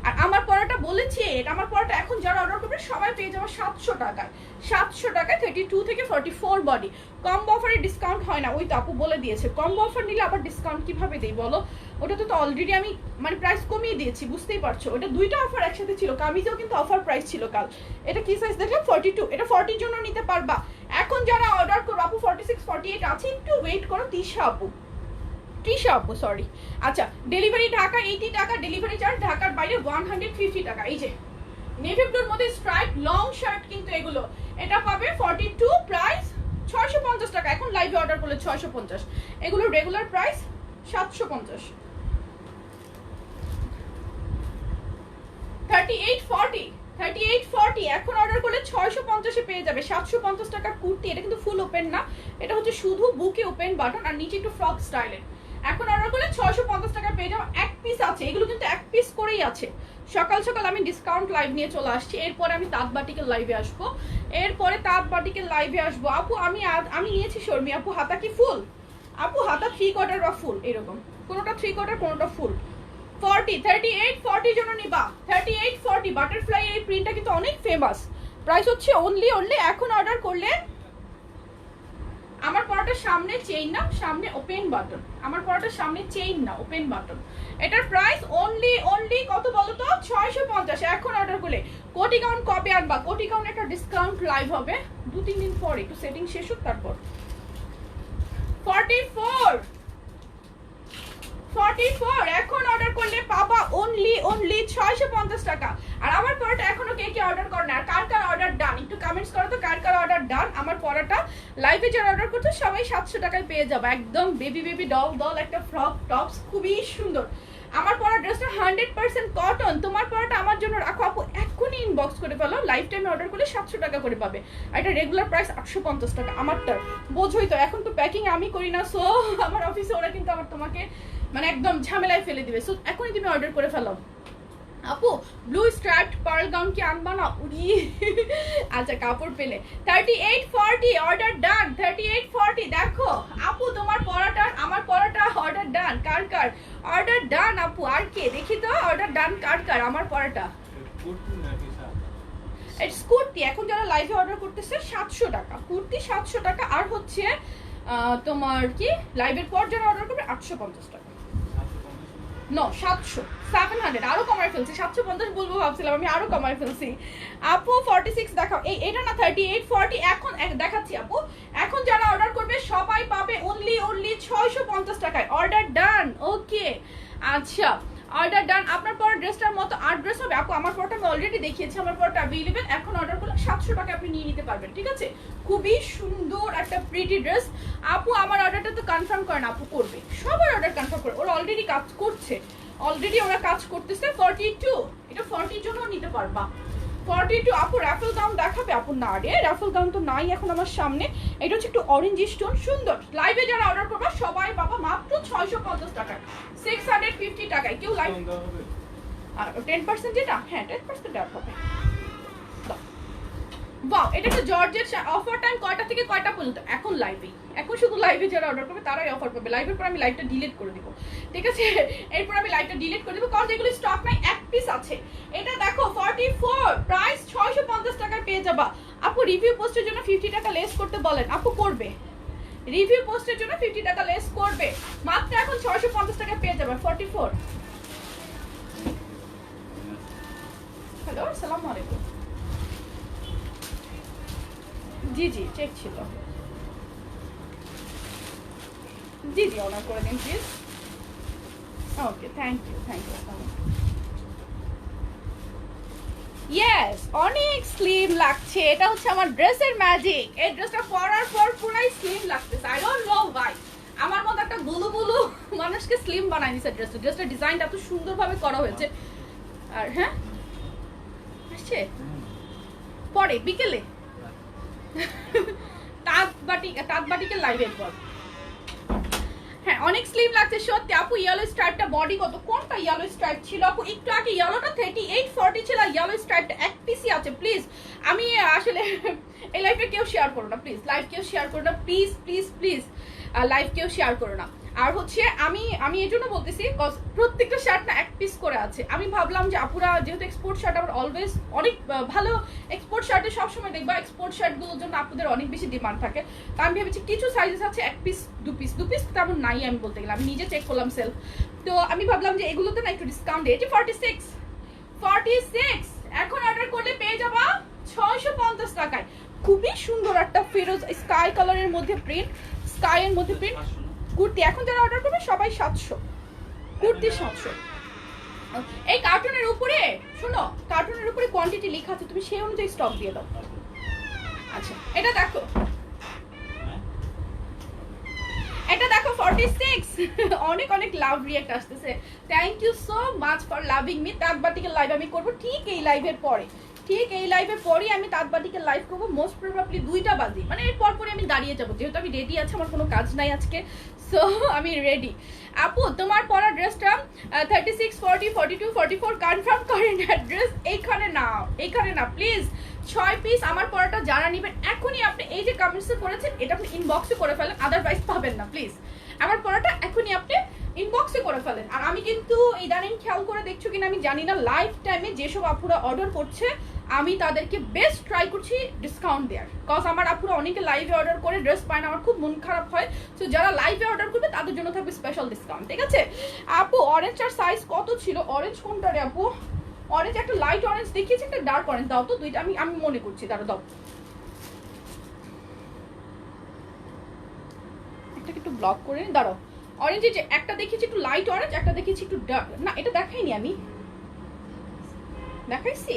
S1: আর আমার পরাটা বলেছি, আমার পরাটা এখন যারা অর্ডার করবে সবাই পেয়ে যাবে 700 টাকায়। 700 টাকায় 32 থেকে 44 বডি। কম্বো অফারে ডিসকাউন্ট হয় না, ওই তো আপু বলে দিয়েছে। কম্বো অফার নিলে আবার ডিসকাউন্ট কিভাবে দেই বলো? ওটা তো অলরেডি আমি মানে প্রাইস কমিয়ে দিয়েছি, বুঝতেই পারছো। ওটা দুইটা অফার একসাথে ছিল, কামিজেও কিন্তু অফার প্রাইস ছিল কাল। এটা কি সাইজ দেখলাম? 42, এটা 40 জন্য নিতে পারবা। এখন যারা অর্ডার করবো আপু 46 48 আছে, একটু ওয়েট করো। তৃষা আপু সরি। আচ্ছা, ডেলিভারি ঢাকা 80 টাকা, ডেলিভারি চার্জ ঢাকার বাইরে 150 টাকা। এই যে নেভি ব্লুর মধ্যে স্ট্রাইপ লং শার্ট কিন্তু এগুলো, এটা পাবে 42, প্রাইস 650 টাকা। এখন লাইভে অর্ডার করলে 650, এগুলো রেগুলার প্রাইস 750। 38 40 এখন অর্ডার করলে 650 এ পেয়ে যাবে। 750 টাকার কুর্তি, এটা কিন্তু ফুল ওপেন না, এটা হচ্ছে শুধু বুকে ওপেন বাটন আর নিচে একটু ফ্রক স্টাইলের। এখন অর্ডার করলে 650 টাকা পেয়ে যাবো। এক পিস আছে, এগুলো কিন্তু এক পিস করেই আছে। সকাল সকাল আমি ডিসকাউন্ট লাইভ নিয়ে চলে আসছি। এরপরে আমি তাঁত বাটিকের লাইভে আসবো, আপু আমি নিয়েছি শর্মি আপু। হাতা কি ফুল? আপু হাতা 3/4 বা ফুল, এরকম কোনোটা 3/4 কোনোটা ফুল। 38 40 জন্য নিবা। 38 40 বাটারফ্লাই, এই প্রিন্টটা কিন্তু অনেক ফেমাস। প্রাইস হচ্ছে অনলি এখন অর্ডার করলে, আমার পরাটার সামনে চেইন না, সামনে ওপেন বাটন। আমার পরাটার সামনে চেইন না, ওপেন বাটন। এটার প্রাইস অনলি কত বলো তো? 650 এখন অর্ডার করলে। কোটি গাউন কবে আনবা? কোটি গাউন একটা ডিসকাউন্ট লাইভ হবে 2-3 দিন পরে, একটু সেটিং শেষ হোক তারপর। 44 এখন অর্ডার করলে পাবা অনলি 650 টাকা। আর আমার পরাটা এখনো কে অর্ডার করে না, আর কার অর্ডার ডান একটু কমেন্টস করো তো, কার অর্ডার ডান। আমার পরাটা লাইভে যারা অর্ডার করছো সবাই 700 টাকায় পেয়ে যাবে। একদম বেবি ডল একটা ফ্রক টপস, খুবই সুন্দর। আমার পরা ড্রেসটা 100% কটন। তোমার পরাটা আমার জন্য রাখো আপু, এখনই ইনবক্স করে ফেলো। লাইফ টাইমে অর্ডার করলে 700 টাকা করে পাবে। আর এটা রেগুলার প্রাইস 850 টাকা। আমারটা বোঝোই তো, এখন তো প্যাকিং আমি করি না, সো আমার অফিসে ওরা কিন্তু তোমাকে মানে একদম ঝামেলায় ফেলে দিবে। সো এখনই তুমি অর্ডার করে ফেলো আপু। ব্লু স্ট্রাইপড পার্ল গাউন কি আনবা না? উড়ি আচ্ছা কাপড় পেলে 3840 অর্ডার ডান। 3840 দেখো আপু তোমার পরাটা আমার পরাটা অর্ডার ডান। কার কার অর্ডার ডান আপু? আর কে দেখি তো অর্ডার ডান কার কার? আমার পরাটা ইটস কুর্তি। এখন যারা লাইভে অর্ডার করতেছে 700 টাকা কুর্তি, 700 টাকা। আর হচ্ছে তোমার কি লাইভের পর যারা অর্ডার করবে 850 টাকা। নো 700 700 আরো কমায় ফেলছি। 750 বলবো ভাবছিলাম আমি, আরো কমায় ফেলছি আপু। 46 দেখাও। এটা না 3840 এখন দেখাচ্ছি আপু। এখন যারা অর্ডার করবে সবাই পাবে অনলি 650 টাকায়। অর্ডার ডান। ওকে আচ্ছা অর্ডার ডান। আপনার পর ড্রেসটার মতো 8 ড্রেস হবে আপু। আমার পরটা আমি অলরেডি দেখিয়েছি, আমার পরটা অ্যাভেলেবেল। এখন অর্ডার করলে 700 টাকা আপনি নিয়ে নিতে পারবেন, ঠিক আছে? খুবই সুন্দর একটা প্রিটি ড্রেস আপু। আমার অর্ডারটা তো কনফার্ম করেন আপু। করবে সবার অর্ডার কনফার্ম করে, ওরা অলরেডি কাজ করছে, অলরেডি ওরা কাজ করতেছে। 42 এটা 40 জন্য নিতে পারবা। 42 আপু রাফেল গাউন দেখাবে আপু? না রে রাফেল গাউন তো নাই এখন আমার সামনে। এটা হচ্ছে একটু অরেঞ্জ স্টোন সুন্দর। লাইভে যারা অর্ডার করবে সবাই পাবা মাত্র 650 টাকায়, 650 টাকায়। কেউ লাইভ 10% যেটা, হ্যাঁ 10% অফ হবে। বাহ এটা একটা জর্জেট। অফার টাইম কয়টা থেকে কয়টা পর্যন্ত? এখন লাইভে, এখন শুধু লাইভে যারা অর্ডার করবে তারাই অফার পাবে। লাইভের পর আমি লাইভটা ডিলিট করে দিব, ঠিক আছে? এরপর আমি লাইভটা ডিলিট করে দিব কারণ এগুলো স্টক নাই, এক পিস আছে। এটা দেখো 44 প্রাইস 650 টাকায় পেয়ে যাবা আপু। রিভিউ পোস্টের জন্য 50 টাকা লেস করতে বলেন আপু। করবে রিভিউ পোস্টের জন্য 50 টাকা লেস করবে মাত্র। এখন 650 টাকায় পেয়ে যাবে। 44 হ্যালো আসসালামু আলাইকুম। জি জি চেক ছিল। জি জি অর্ডার করে দিন please. Okay thank you thank you. Yes অনেক স্লিম লাগছে। এটা হচ্ছে আমার ড্রেসের ম্যাজিক। এই ড্রেসটা পরার পর পুরাই স্লিম লাগতেছে। আই ডোন্ট নো ভাই, আমার মতো একটা বুলু বুলু মানুষকে স্লিম বানাই দিছে ড্রেসটা। ড্রেসটার ডিজাইনটা এত সুন্দরভাবে করা হয়েছে। আর হ্যাঁ আসছে পরে বিকেলে তাঁতবাটিকে লাইভের পর। হ্যাঁ অনেক স্লিম লাগছে সত্যি আপু। ইয়েলো স্ট্রাইপটা বডি কত? কোনটা ইয়েলো স্ট্রাইপ ছিল আপু? একটু আগে ইয়েলোটা 3840 ছিল, ইয়েলো স্ট্রাইপটা এক পিসি আছে। প্লিজ আমি আসলে এই লাইভে কেউ শেয়ার করো না প্লিজ, লাইভ কেউ শেয়ার করো না প্লিজ প্লিজ প্লিজ, লাইভ কেউ শেয়ার করো না। আর হচ্ছে আমি এই জন্য বলতেছি প্রত্যেকটা শার্ট না এক পিস করে আছে। আমি ভাবলাম যে আপুরা যেহেতু এক্সপোর্ট শার্ট আমার অলওয়েজ অনেক ভালো, এক্সপোর্ট শার্টে সবসময় দেখবা এক্সপোর্ট শার্টগুলোর জন্য আপনাদের অনেক বেশি ডিমান্ড থাকে। তা আমি ভেবেছি কিছু সাইজেস আছে এক পিস দু পিস তেমন নাই আমি বলতে গেলে। আমি নিজে চেক করলাম সেলফ, তো আমি ভাবলাম যে এগুলোতে না একটু ডিসকাউন্ট দিয়ে। 46 এখন অর্ডার করলে পেয়ে যাবা 650 টাকায়। খুবই সুন্দর একটা ফিরোজ স্কাই কালারের মধ্যে প্রিন্ট, স্কাইয়ের মধ্যে প্রিন্ট কুর্তি। এখন যারা অর্ডার করবে সবাই 700 কুর্তি 700। এই কার্টুনের উপরে শোনো, কার্টুনের উপরে কোয়ান্টিটি লেখা আছে, তুমি সেই অনুযায়ী স্টক দিয়ে দাও। আচ্ছা এটা দেখো, এটা দেখো 46 অনেক অনেক লাভ রিঅ্যাক্ট আসতেছে। Thank you so much for loving me. তাঁতবাটিকের লাইভ আমি করব ঠিক এই লাইভের পরে, ঠিক এই লাইভের পরেই আমি তাঁতবাটিকের লাইভ করবো। মোস্ট প্রবাবলি 2টা বাজে, মানে এর পরে আমি দাঁড়িয়ে যাবো যেহেতু আমি রেডি আছি, আমার কোনো কাজ নাই আজকে, সো আমি রেডি। আপু তোমার পরা ড্রেসটা 36 40 42 44 কনফার্ম করেন অ্যাড্রেস। এইখানে না প্লিজ 6 পিস আমার পরাটা যারা নেবেন এখনই আপনি এই যে কমেন্টসে করেছেন এটা আপনি ইনবক্সে করে ফেলেন, আদারওয়াইজ পাবেন না প্লিজ। আমার পরাটা এখনই আপনি ইনবক্সে করে ফেলেন। আর আমি কিন্তু ইদানিং খেয়াল করে দেখছো কিনা আমি জানি না, লাইভ টাইমে যেসব আপুরা অর্ডার করছে আমি তাদেরকে বেস্ট ট্রাই করছি ডিসকাউন্ট দেওয়ার। কজ আমার আপুরা অনেকে লাইভে অর্ডার করে ড্রেস পায় না, আমার খুব মন খারাপ হয়। সো যারা লাইভে অর্ডার করবে তাদের জন্য থাকবে স্পেশাল ডিসকাউন্ট, ঠিক আছে? আপু অরেঞ্জটার সাইজ কত ছিল? অরেঞ্জ কোনটা রে আপু? অরেঞ্জ একটা লাইট অরেঞ্জ দেখিয়েছি, একটা ডার্ক অরেঞ্জ দাও তো, দুইটা আমি মনে করছি, দাও একটা একটু ব্লক করে দাঁড়াও। অরেঞ্জে যে একটা দেখিয়েছি একটু লাইট অরেঞ্জ, একটা দেখিয়েছি একটু ডার্ক। না এটা দেখাইনি আমি, দেখাইছি?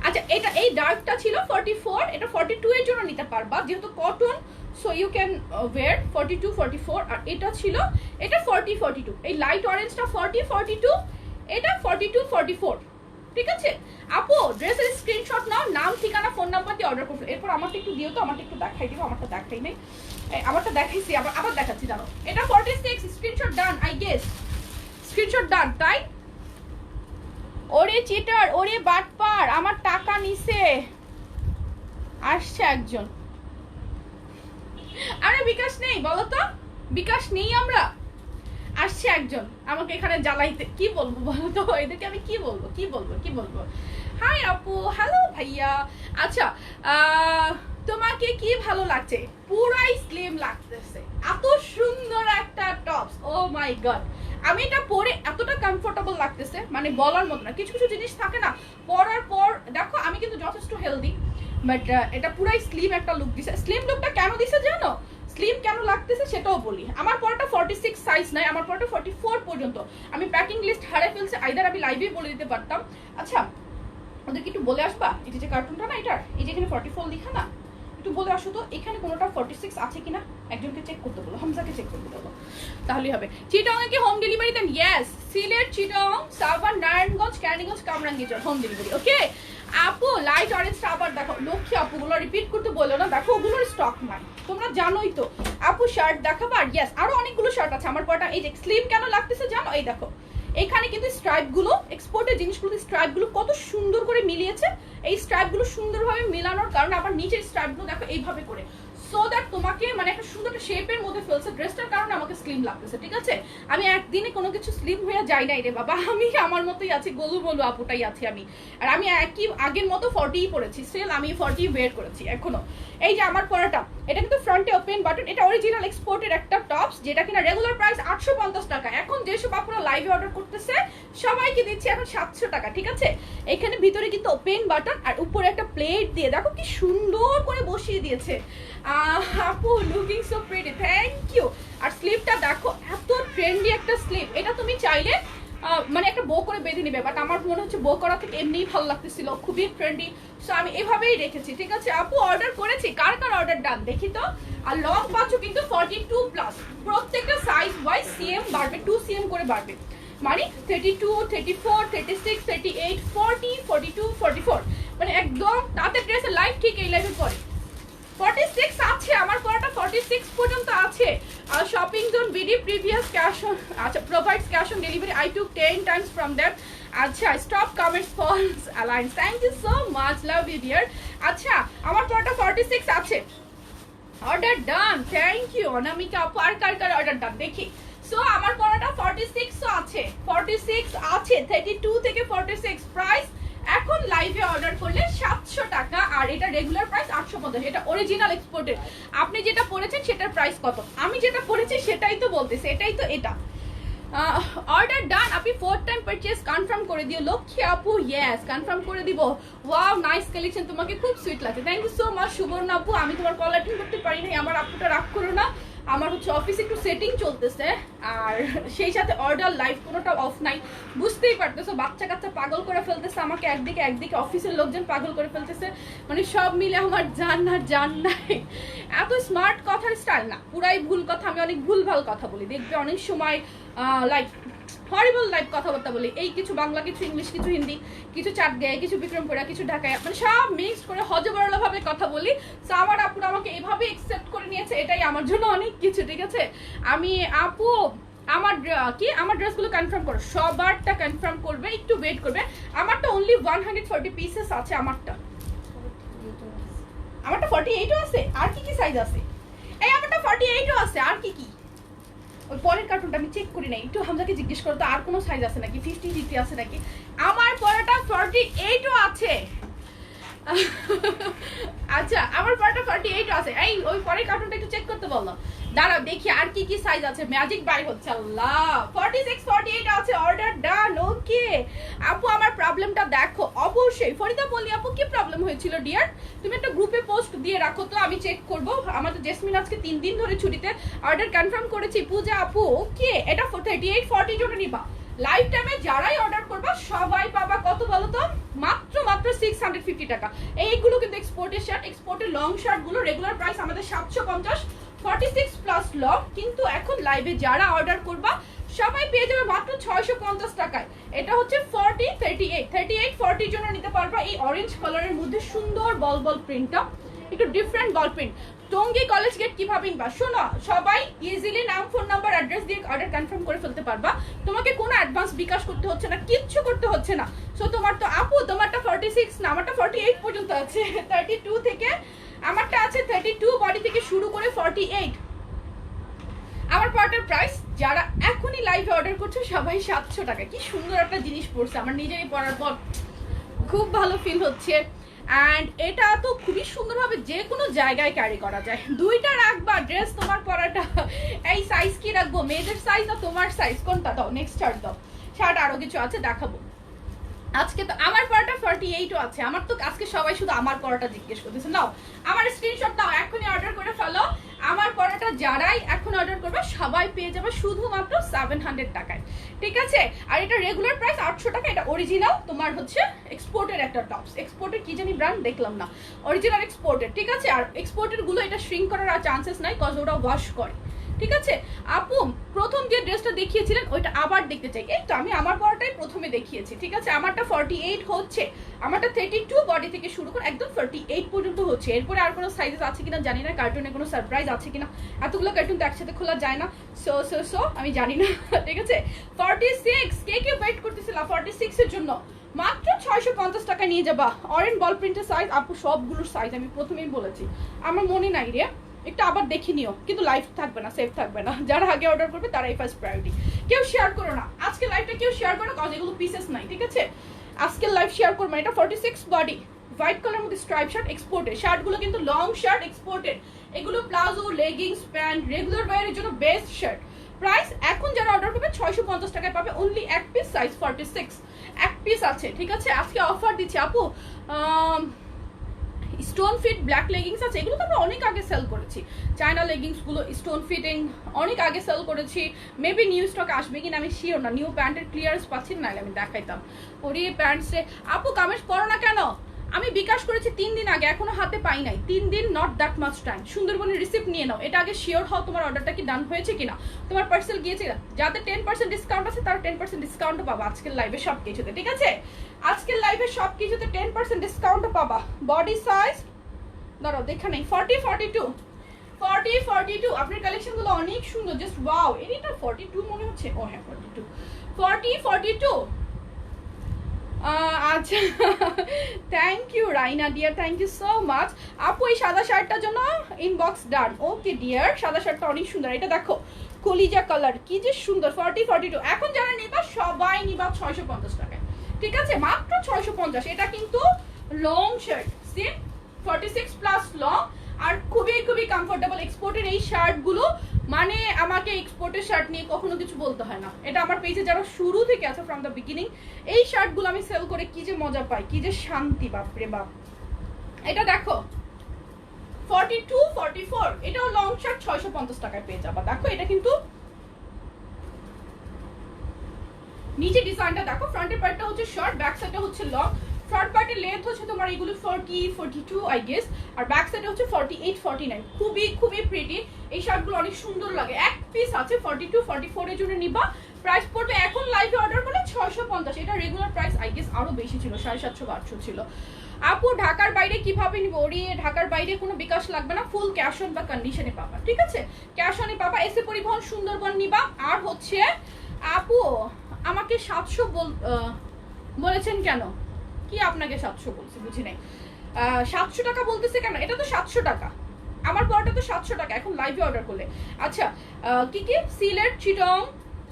S1: আচ্ছা এটা এই ডার্কটা ছিল 44, এটা 42 এর জন্য নিতে পারবা যেহেতু cotton, so you can wear 42 44। আর এটা ছিল এটা 40 42, এই লাইট অরেঞ্জটা 40 42, এটা 42 44, ঠিক আছে? আপু ড্রেসের স্ক্রিনশট নাও, নাম ঠিকানা ফোন নাম্বার দিয়ে অর্ডার করো। এরপর আমারটা একটু দিও তো, আমারটা একটু দেখাই দিও, আমারটা দেখাই নাই। আমারটা দেখাইছি, আবার দেখাচ্ছি জানো। এটা 46, screenshot done, I guess screenshot done, তাই? ওরে চিটার, ওরে বাটপার, আমার টাকা নিছে। আসছে একজন। আরে বিকাশ নেই বলো তো, বিকাশ নেই আমরা। আসছে একজন আমাকে এখানে জ্বালাইতে, কি বলবো বলো তো, এদেরকে আমি কি বলবো। হাই আপু, হ্যালো ভাইয়া। আচ্ছা, তোমাকে কি ভালো লাগছে? পুরাই স্লিম লাগতেছে, এত সুন্দর একটা টপস, ও মাই গড। আমি এটা পরে এতটা কমফোর্টেবল লাগতেছে, মানে বলার মতো না। কিছু কিছু জিনিস থাকে না পরার পর, দেখো আমি কিন্তু যথেষ্ট হেলদি, বাট এটা পুরাই স্লিম একটা লুক দিছে। স্লিম লুকটা কেন দিছে জানো? স্লিম কেন লাগতেছে সেটাও বলি। আমার পরটা 46 সাইজ নাই, আমার পরটা 44 পর্যন্ত। আমি প্যাকিং লিস্ট হারিয়ে ফেলছি, আইদার আমি লাইভে বলে দিতে পারতাম। আচ্ছা ওদেরকে একটু বলে আসবা, এটা যে কার্টুনটা না, এটার এই যে এখানে 44 লেখা না, একটু বলে আসো তো এখানে কোনোটা 46 আছে কিনা। একজনকে চেক করতে বলো, হামজাকে চেক করতে বলো, তাহলেই হবে। চিটং এ কি হোম ডেলিভারি দেন? Yes, Sylhet, Chittagong, Savar, Narayanganj, Keraniganj, Kamrangirchar home delivery. Okay আপু, লাইট অরেঞ্জটা আবার দেখো। লক্ষ্মী আপুগুলো রিপিট করতে বললো না, দেখো ওগুলোর স্টক নাই, তোমরা জানোই তো। আপু শার্ট দেখাবার? ইয়েস, আরো অনেকগুলো শার্ট আছে আমার পরটা। এই যে স্লিম কেন লাগতেছে জানো? এই দেখো এখানে কিন্তু স্ট্রাইপ গুলো, এক্সপোর্টের জিনিসগুলো স্ট্রাইপ গুলো কত সুন্দর করে মিলিয়েছে। এই স্ট্রাইপ গুলো সুন্দরভাবে মেলানোর কারণে আবার নিচের স্ট্রাইপ গুলো দেখো এইভাবে করে, সো দ্যাট তোমাকে মানে একটা সুন্দর একটা শেপের মধ্যে ফেলছে। ড্রেসটার কারণে আমাকে স্লিম লাগতেছে, ঠিক আছে? আমি একদিনে কোনো কিছু স্লিম হয়ে যাই নাই রে বাবা, আমি আমার মতোই আছি, গোলু বলু আপুটাই আছি আমি। আর আমি একই আগের মতো 40 পরেছি, স্টিল আমি 40 ওয়েট করেছি এখনো। এই যে আমার পরাটা, এটা কিন্তু ফ্রন্টে ওপেন বাটন, এটা অরিজিনাল এক্সপোর্টের একটা টপস, যেটা কিনা রেগুলার প্রাইস 850 টাকা। এখন যেসব আপনারা লাইভে অর্ডার করতেছে সবাইকে দিচ্ছি এখন 700 টাকা, ঠিক আছে? এখানে ভিতরে কিন্তু ওপেন বাটন আর উপরে একটা প্লেট দিয়ে দেখো কি সুন্দর করে বসিয়ে দিয়েছে। আপু looking so pretty, thank you. আর স্লিভটা দেখো, এত ট্রেন্ডি একটা স্লিভ। এটা তুমি চাইলে মানে একটা বো করে বেঁধে নিবে, বাট আমার মনে হচ্ছে বো করা থেকে এমনিই ভালো লাগতেছিল, খুবই ট্রেন্ডি, সো আমি এভাবেই রেখেছি, ঠিক আছে? আপু অর্ডার করেছি, কার কার অর্ডার ডান দেখি তো। আর লং পাচ্ছ কিন্তু 42 প্লাস, প্রত্যেকটা সাইজ ওয়াইজ সিএম বাড়বে, 2 সিএম করে বাড়বে, মানে 32, 34, 36, 38, 40, 42, 44, মানে একদম তাতে ড্রেসের লাইফ ঠিক এই লাইফের পরে 46 আছে, আমার পরাটা 46 পর্যন্ত আছে। আর shopping zone BD previous cash on, আচ্ছা provides cash on delivery, I took 10 times from that. আচ্ছা stop comments falls alliance, thank you so much, love you dear. আচ্ছা আমার পরাটা 46 আছে, order done, thank you Anamika আপু। আর কার কার অর্ডার ডান দেখি। So আমার পরাটা 46 আছে, 46 আছে, 32 থেকে 46 প্রাইস। এখন লাইভে অর্ডার করলে 700 টাকা, আর এটা রেগুলার প্রাইস 850। এটা অরিজিনাল এক্সপোর্টের। আপনি যেটা পড়েছেন সেটার প্রাইস কত? আমি যেটা পড়েছি সেটাই তো বলতেছি, এটাই তো এটা। অর্ডার ডান, আপনি 4 টাইম পারচেজ কনফার্ম করে দিও লক্ষ্মী আপু। ইয়েস কনফার্ম করে দিব। ওয়াও নাইস কালেকশন, তোমাকে খুব সুইট লাগছে, থ্যাংক ইউ সো মাচ সুবর্ণ আপু। আমি তোমার কল অ্যাটেন্ড করতে পারি নাই, আমার আপুটা রাগ করো না, আমার হচ্ছে অফিসে একটু সেটিং চলতেছে, আর সেই সাথে অর্ডার লাইভ কোনোটা অফ নাই, বুঝতেই পারতেছো। বাচ্চা কাচ্চা পাগল করে ফেলতেছে আমাকে, একদিকে একদিকে অফিসের লোকজন পাগল করে ফেলতেছে, মানে সব মিলে আমার জান না জান নাই। এত স্মার্ট কথার স্টাইল না, পুরাই ভুল কথা, আমি অনেক ভুলভাল কথা বলি, দেখবে অনেক সময় লাইক হরিবল লাইভ কথাবার্তা বলি, এই কিছু বাংলা, কিছু ইংলিশ, কিছু হিন্দি, কিছু চাটগাঁয়ে, কিছু বিক্রমপুরা, কিছু ঢাকায়, মানে সব মিক্সড করে হজবরলা ভাবে কথা বলি। তো আমার আপুরা আমাকে এভাবে একসেপ্ট করে নিয়েছে, এটাই আমার জন্য অনেক কিছু, ঠিক আছে? আমি আপু আমার কি আমার ড্রেসগুলো কনফার্ম করো, সবারটা কনফার্ম করবে, একটু ওয়েট করবে। আমারটা অনলি 140 পিসেস আছে, আমারটা 48ও আছে। আর কি কি সাইজ আছে? এই আমারটা 48ও আছে, আর কি কি? ওই পরের কার্টুনটা আমি চেক করি নাই, একটু হামজাকে জিজ্ঞেস করো তো আর কোনো সাইজ আছে নাকি, 50, 50 আছে নাকি? আমার পরাটা 48ও আছে। আচ্ছা আমার পরাটা 48ও আছে। এই ওই পরের কার্টুনটা একটু চেক করতে বলো, দাঁড়াও দেখি আর কি কি সাইজ আছে, ম্যাজিক বাই হচ্ছে। আল্লাহ 46, 48 আছে, অর্ডার ডান। ওকে আপু আমার প্রবলেমটা দেখো অবশ্যই। ফরিদা বলি আপু কি প্রবলেম হয়েছিল ডিয়ার? তুমি একটা গ্রুপে পোস্ট দিয়ে রাখো তো, আমি চেক করব। আমাদের জেসমিন আজকে 3 দিন ধরে ছুটিতে, অর্ডার কনফার্ম করেছি পূজা আপু। ওকে এটা 38, 40 জন্য নিবা। লাইফ টাইমে যারাই অর্ডার করবা সবাই পাবা কত বলো তো? মাত্র 650 টাকা। এইগুলো কিন্তু এক্সপোর্টের শার্ট, এক্সপোর্টের লং শার্ট গুলো রেগুলার প্রাইস আমাদের 750, 46 প্লাস লং। কিন্তু এখন লাইভে যারা অর্ডার করবা সবাই পেয়ে যাবে মাত্র 650 টাকায়। এটা হচ্ছে 40, 38, 40 জন্য নিতে পারবা। এই অরেঞ্জ কালারের মধ্যে সুন্দর বল বল প্রিন্টটা, একটু different ball print. Tongi college gate কিভাবে নিবা? শোনো, সবাই ইজিলি নাম, ফোন নাম্বার, অ্যাড্রেস দিয়ে অর্ডার কনফার্ম করে ফেলতে পারবা। তোমাকে কোনো অ্যাডভান্স বিকাশ করতে হচ্ছে না, কিচ্ছু করতে হচ্ছে না। সো তোমার তো আপু, তোমারটা 46 না, আমারটা 48 পর্যন্ত আছে। 32 থেকে আমারটা আছে 32 বডি থেকে শুরু করে 48। আমার পার্টার প্রাইস যারা এখনই লাইভে অর্ডার করছে সবাই 700 টাকা। কি সুন্দর একটা জিনিস পড়ছে, আমার নিজেরই পরার পর খুব ভালো ফিল হচ্ছে। অ্যান্ড এটা তো খুবই সুন্দরভাবে যে কোনো জায়গায় ক্যারি করা যায়। দুইটা রাখবা ড্রেস তোমার পরাটা। এই সাইজ কি রাখবো, মেয়েদের সাইজ না তোমার সাইজ, কোনটা দাও? নেক্সট শার্ট দাও। শার্ট আরো কিছু আছে দেখাবো। আজকে তো আমার পরাটা 48ও আছে। আমার তো আজকে সবাই শুধু আমার পরাটা জিজ্ঞেস করতেছে। নাও আমার স্ক্রিনশট দাও, এখনই অর্ডার করে ফেলো। আমার পরাটা যারাই এখন অর্ডার করবে সবাই পেয়ে যাবে শুধুমাত্র 700 টাকায়, ঠিক আছে? আর এটা রেগুলার প্রাইস 800 টাকা। এটা অরিজিনাল তোমার হচ্ছে এক্সপোর্টের একটা টপস। এক্সপোর্টের কি জানি ব্র্যান্ড দেখলাম না, অরিজিনাল এক্সপোর্টের, ঠিক আছে? আর এক্সপোর্টের গুলো এটা শ্রিঙ্ক করার আর চান্সেস নাই, কজ ওরা ওয়াশ করে, ঠিক আছে? আপু প্রথম যে ড্রেসটা দেখিয়েছিলেন ওইটা আবার দেখতে চাই। এই তো আমি আমার পরাটাই প্রথমে দেখিয়েছি, ঠিক আছে? আমারটা 48 হচ্ছে, আমারটা 32 বডি থেকে শুরু করে একদম 48 পর্যন্ত হচ্ছে। এরপরে আর কোনো সাইজেস আছে কিনা জানি না, কার্টুনে কোনো সারপ্রাইজ আছে কিনা, এতগুলো কার্টুন তো একসাথে খোলা যায় না। সো আমি জানি না, ঠিক আছে? 46 কে ওয়েট করতেছিল 46 এর জন্য? মাত্র 650 টাকা নিয়ে যাবা। অরেঞ্জ বল প্রিন্টের সাইজ আপু, সবগুলোর সাইজ আমি প্রথমেই বলেছি, আমার মনে নাই রে, একটু আবার দেখে নিও। কিন্তু লাইভ থাকবে না, সেফ থাকবে না। যারা আগে অর্ডার করবে তারাই ফার্স্ট প্রায়োরিটি। কেউ শেয়ার করো না আজকে লাইভটা, কেউ শেয়ার করো, কারণ এগুলো পিসেস নাই, ঠিক আছে? আজকে লাইভ শেয়ার করবো। এটা 46 বডি, হোয়াইট কালার মধ্যে স্ট্রাইপ শার্ট, এক্সপোর্টেড। শার্টগুলো কিন্তু লং শার্ট, এক্সপোর্টেড। এগুলো প্লাজো, লেগিংস, প্যান্ট, রেগুলার ওয়্যারের জন্য বেস্ট শার্ট। প্রাইস এখন যারা অর্ডার করবে 650 টাকায় পাবে। অনলি এক পিস, সাইজ 46, এক পিস আছে, ঠিক আছে? আজকে অফার দিচ্ছি আপু। স্টোন ফিট ব্ল্যাক লেগিংস আছে, এগুলো তো আমরা অনেক আগে সেল করেছি। চায়না লেগিংস গুলো স্টোন ফিটিং অনেক আগে সেল করেছি। মেবি নিউ স্টক আসবে কিনা আমি শিওর না। নিউ প্যান্টের ক্লিয়ারেন্স পাচ্ছি না, আমি দেখাইতাম। ওরে প্যান্টসে আপু কমেন্টস করো না কেন? আমি বিকাশ করেছি 3 দিন আগে, এখনো হাতে পাই নাই। 3 দিন, নট দ্যাট মাচ টাইম। সুন্দরবনের রিসিপ্ট নিয়ে নাও, এটা আগে শিওর হও তোমার অর্ডারটা কি ডান হয়েছে কিনা, তোমার পার্সেল গিয়েছে কিনা। যাদের 10% ডিসকাউন্ট আছে তারা 10% ডিসকাউন্টও পাবা আজকের লাইভে সব কিছুতে, ঠিক আছে? আজকের লাইভে সব কিছুতে 10% ডিসকাউন্টও পাবা। বডি সাইজ দাঁড়াও দেখা নেই, 40-42 আপনার কালেকশন গুলো অনেক সুন্দর, জাস্ট ওয়াও। এটা 42 মনে হচ্ছে, ও হ্যাঁ 42 আচ্ছা। Thank you Raina dear, thank you so much. আপু এই সাদা শার্টটার জন্য ইনবক্স ডান। ওকে ডিয়ার, সাদা শার্টটা অনেক সুন্দর। এটা দেখো কলিজা কালার, কি যে সুন্দর। 40-42 এখন যারা নিবা সবাই নিবা 650 টাকায়, ঠিক আছে? মাত্র 650। এটা কিন্তু long shirt, C 46 plus long, আর খুবই খুবই কমফোর্টেবল। এক্সপোর্টের এই শার্টগুলো মানে আমাকে এক্সপোর্টের শার্ট নিয়ে কখনো কিছু বলতে হয় না। এটা আমার পেজে যারা শুরু থেকে আছে ফ্রম দ্য বিগিনিং, এই শার্টগুলো আমি সেল করে কি যে মজা পাই, কি যে শান্তি, বাপরে বাপ। এটা দেখো 42-44, এটাও লং শার্ট 650 টাকায় পেয়ে যাবা। দেখো এটা কিন্তু নিচে ডিজাইনটা দেখো, ফ্রন্টের পার্টটা হচ্ছে শর্ট, ব্যাক সাইডটা হচ্ছে লং। ফ্রন্ট পার্টের লেন্থ হচ্ছে তোমার এগুলো 40-42 আই গেস, আর ব্যাক সাইডে হচ্ছে 48-49। খুবই খুবই প্রিটি। এই শার্টগুলো অনেক সুন্দর লাগে। এক পিস আছে 42-44 এর জন্য নিবা। প্রাইস পড়বে এখন লাইভে অর্ডার করলে 650। এটা রেগুলার প্রাইস আই গেস আরো বেশি ছিল, 750-800 ছিল। আপু ঢাকার বাইরে কিভাবে নিব? ওরিয়ে ঢাকার বাইরে কোনো বিকাশ লাগবে না, ফুল ক্যাশ অন বা কন্ডিশনে পাবা, ঠিক আছে? ক্যাশ অনে পাবা। এসে পরিবহন সুন্দরবন নিবা। আর হচ্ছে আপু আমাকে 700 বলেছেন কেন? কি আপনাকে 700 বলছি বুঝি নাই। 700 টাকা বলতেছে কেন? এটা তো 700 টাকা, আমার পরটা তো 700 টাকা এখন লাইভে অর্ডার করলে। আচ্ছা কি কি সিলেট, চিটং,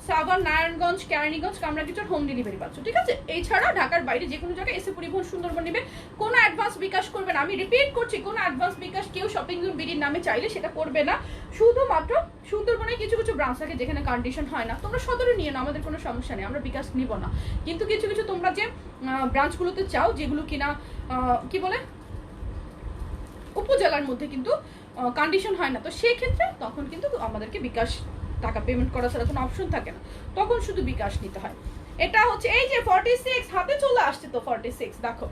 S1: সাভার, নারায়ণগঞ্জ, কেরানীগঞ্জ, কামরাঙ্গীরচর হোম ডেলিভারি পাচ্ছ, ঠিক আছে? এছাড়া ঢাকার বাইরে যে কোনো জায়গায় এসে পরিবহন সুন্দরবন নেবে। কোনো অ্যাডভান্স বিকাশ করবে না, আমি রিপিট করছি, কোনো অ্যাডভান্স বিকাশ কেউ শপিং জোন বিডির নামে চাইলে সেটা করবে না। শুধুমাত্র সুন্দরবনে কিছু কিছু ব্রাঞ্চ থাকে যেখানে কন্ডিশন হয় না, তোমরা সদরে নিয়ে নাও, আমাদের কোনো সমস্যা নেই, আমরা বিকাশ নিব না। কিন্তু কিছু কিছু তোমরা যে ব্রাঞ্চগুলোতে চাও যেগুলো কিনা কি বলে উপজেলার মধ্যে কিন্তু কন্ডিশন হয় না, তো সেই ক্ষেত্রে তখন কিন্তু আমাদেরকে বিকাশ টাকা পেমেন্ট করা ছাড়া কোনো অপশন থাকে না, তখন শুধু বিকাশ নিতে হয়। এটা হচ্ছে এই যে 46 হাতে চলে আসছে তো 46 দেখো।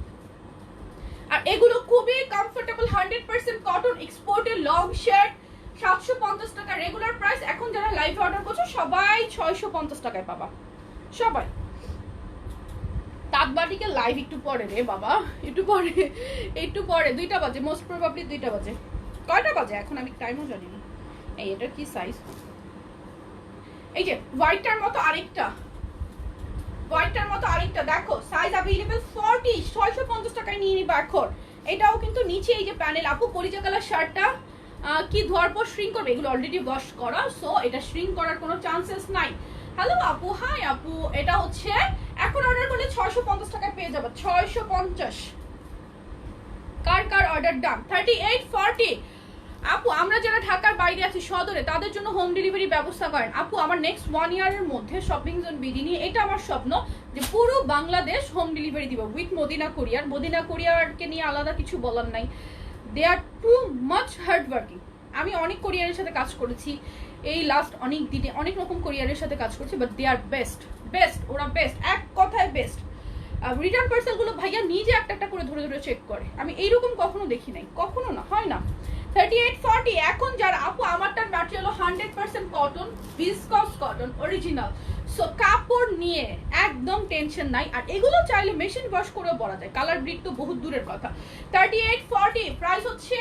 S1: আর এগুলো খুবই কমফোর্টেবল, 100% কটন, এক্সপোর্টের লং শার্ট, 750 টাকা রেগুলার প্রাইস। এখন যারা লাইভ অর্ডার করছো সবাই 650 টাকায় পাবা, সবাই। বাটিকে লাইভ একটু পরে রে বাবা, একটু পরে 2টা বাজে, মোস্ট প্রবাবলি 2টা বাজে। কয়টা বাজে এখন আমি টাইমও জানি না। এই এটার কি সাইজ, এই যে হোয়াইটটার মতো আরেকটা দেখো সাইজ अवेलेबल 40, 650 টাকায় নিয়ে নিবা এখন। এটাও কিন্তু নিচে এই যে প্যানেল, আপু কলিজা কালার শার্টটা কি ধোয়ার পর শ্রিঙ্ক করবে? এগুলো অলরেডি ওয়াশ করা, সো এটা শ্রিঙ্ক করার কোনো চান্সেস নাই। হ্যালো আপু, হাই আপু, এটা হচ্ছে এখন অর্ডার করলে 650 টাকায় পেয়ে যাবে, 650। কার অর্ডার দাম 3840। আপু আমরা যারা ঢাকার বাইরে আছি সদরে, তাদের জন্য হোম ডেলিভারি ব্যবস্থা করেন আপু। আমার নেক্সট 1 ইয়ারের মধ্যে শপিং জোন বিডি নিয়ে, এটা আমার স্বপ্ন যে পুরো বাংলাদেশ হোম ডেলিভারি দিব উইথ মদিনা কোরিয়ার। মদিনা কোরিয়ারকে নিয়ে আলাদা কিছু বলার নাই, দে আর টু মাচ হার্ড ওয়ার্কিং। আমি অনেক কোরিয়ারের সাথে কাজ করেছি এই লাস্ট অনেক দিনে, অনেক রকম কোরিয়ারের সাথে কাজ করেছি, বাট দে আর বেস্ট, ওরা বেস্ট, এক কথায় বেস্ট। রিটার্ন পার্সেলগুলো ভাইয়া নিজে একটা করে ধরে চেক করে, আমি এইরকম কখনো দেখি নাই, কখনো না, হয় না। 3840 এখন যারা আপু, আমারটার material 100% cotton, viscose cotton original, so কাপড় নিয়ে একদম টেনশন নাই। আর এগুলো চাইলে মেশিন ওয়াশ করেও পরা যায়, কালার ব্লিড তো বহুত দূরের কথা। 3840 প্রাইস হচ্ছে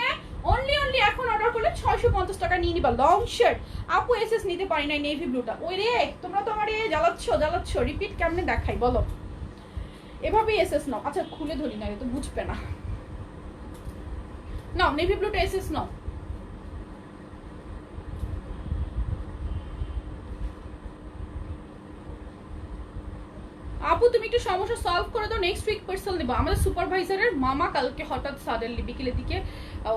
S1: অনলি এখন অর্ডার করলে 650 টাকা নিয়ে নিবা। লং শার্ট আপু এসএস নিতে পারি নাই, নেভি ব্লুটা। ওই রে তোমরা তো আমার জ্বালাচ্ছ, রিপিট কেমনে দেখাই বলো? এভাবেই এসএস নাও। আচ্ছা খুলে ধরি না, তো বুঝবে না। নাও নেভি ব্লুটা এসএস নাও। আপু তুমি একটু সমস্যা সলভ করে দাও, নেক্সট উইক পার্সেল নেবো। আমাদের সুপারভাইজারের মামা কালকে হঠাৎ সাডেনলি বিকেলের দিকে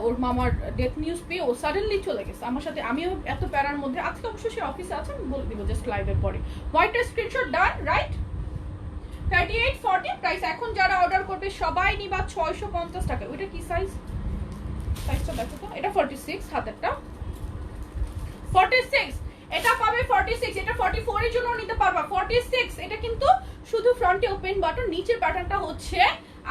S1: ওর মামার ডেথ নিউজ পেয়ে ও সাডেনলি চলে গেছে আমার সাথে। আমিও এত প্যারার মধ্যে, আজকে অবশ্য সে অফিসে আছে, আমি বলে দিব জাস্ট লাইভের পরে। হোয়াইটের স্ক্রিনশট ডান, রাইট? 3840 প্রাইস। এখন যারা অর্ডার করবে সবাই নিবা 650 টাকা। ওইটা কি সাইজটা দেখো তো, এটা 46 হাতেরটা 46, এটা পাবে 46, এটা 44 এর জন্য নিতে পারবা 46। এটা কিন্তু শুধু ফ্রন্টে ওপেন বাটন, নিচের প্যাটার্নটা হচ্ছে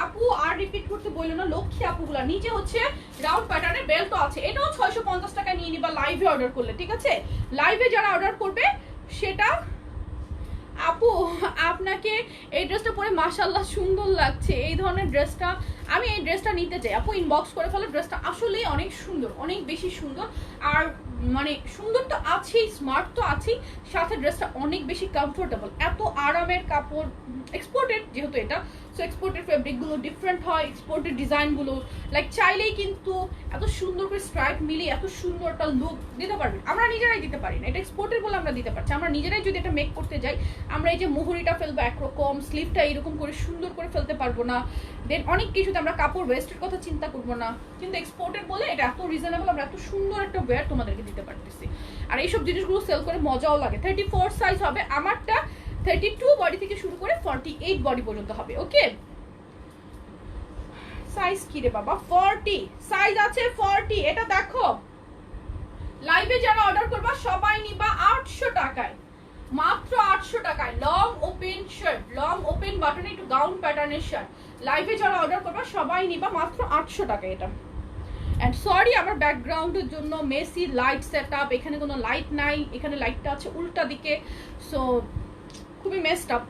S1: আপু আর রিপিট করতে বললো না লক্ষ্মী আপুগুলা, নিচে হচ্ছে রাউন্ড প্যাটার্নের বেল্ট আছে। এটাও 650 টাকা নিয়ে নিবা লাইভে অর্ডার করলে, ঠিক আছে? লাইভে যারা অর্ডার করবে সেটা আপু আপনাকে এই ড্রেসটা পরে মাশাআল্লাহ সুন্দর লাগছে, এই ধরনের ড্রেসটা আমি এই ড্রেসটা নিতে চাই। আপু ইনবক্স করে ফেলো, ড্রেসটা আসলেই অনেক সুন্দর, অনেক বেশি সুন্দর। আর মানে সুন্দর তো আছেই, স্মার্ট তো আছেই, সাথে ড্রেসটা অনেক বেশি কমফোর্টেবল, এত আরামের কাপড়। এক্সপোর্টেড যেহেতু এটা, সো এক্সপোর্টেড ফেব্রিকগুলো ডিফারেন্ট হয়, এক্সপোর্টেড ডিজাইনগুলো লাইক চাইলেই কিন্তু এত সুন্দর করে স্ট্রাইপ মিলিয়ে এত সুন্দর একটা লুক দিতে পারবেন। আমরা নিজেরাই দিতে পারি না, এটা এক্সপোর্টেড বলে আমরা দিতে পারছি। আমরা নিজেরাই যদি এটা মেক করতে যাই, আমরা এই যে মুহুরিটা ফেলবো একরকম, স্লিভটা এরকম করে সুন্দর করে ফেলতে পারবো না, দেন অনেক কিছুতে আমরা কাপড় ওয়েস্টের কথা চিন্তা করবো না। কিন্তু এক্সপোর্টেড বলে এটা এত রিজনেবল, আমরা এত সুন্দর একটা ওয়্যার তোমাদেরকে দিতে পারতেছি। আর এইসব জিনিসগুলো সেল করে মজাও লাগে। 34 সাইজ হবে, আমারটা 32 বডি থেকে শুরু করে 48 বডি পর্যন্ত হবে। ওকে, সাইজ কি রে বাবা? 40 সাইজ আছে, 40। এটা দেখো লাইভে যারা অর্ডার করবা সবাই নিবা 800 টাকায়, মাত্র 800 টাকায়। Long open shirt, long open বাটনে একটু গাউন প্যাটার্নের শার্ট, লাইভে যারা অর্ডার করবা সবাই নিবা মাত্র 800 টাকায় এটা। এন্ড সরি আমার ব্যাকগ্রাউন্ডের জন্য মেসি লাইট সেট আপ, এখানে কোনো লাইট নাই, এখানে লাইটটা আছে উল্টা দিকে, সো খুবই মেসড আপ।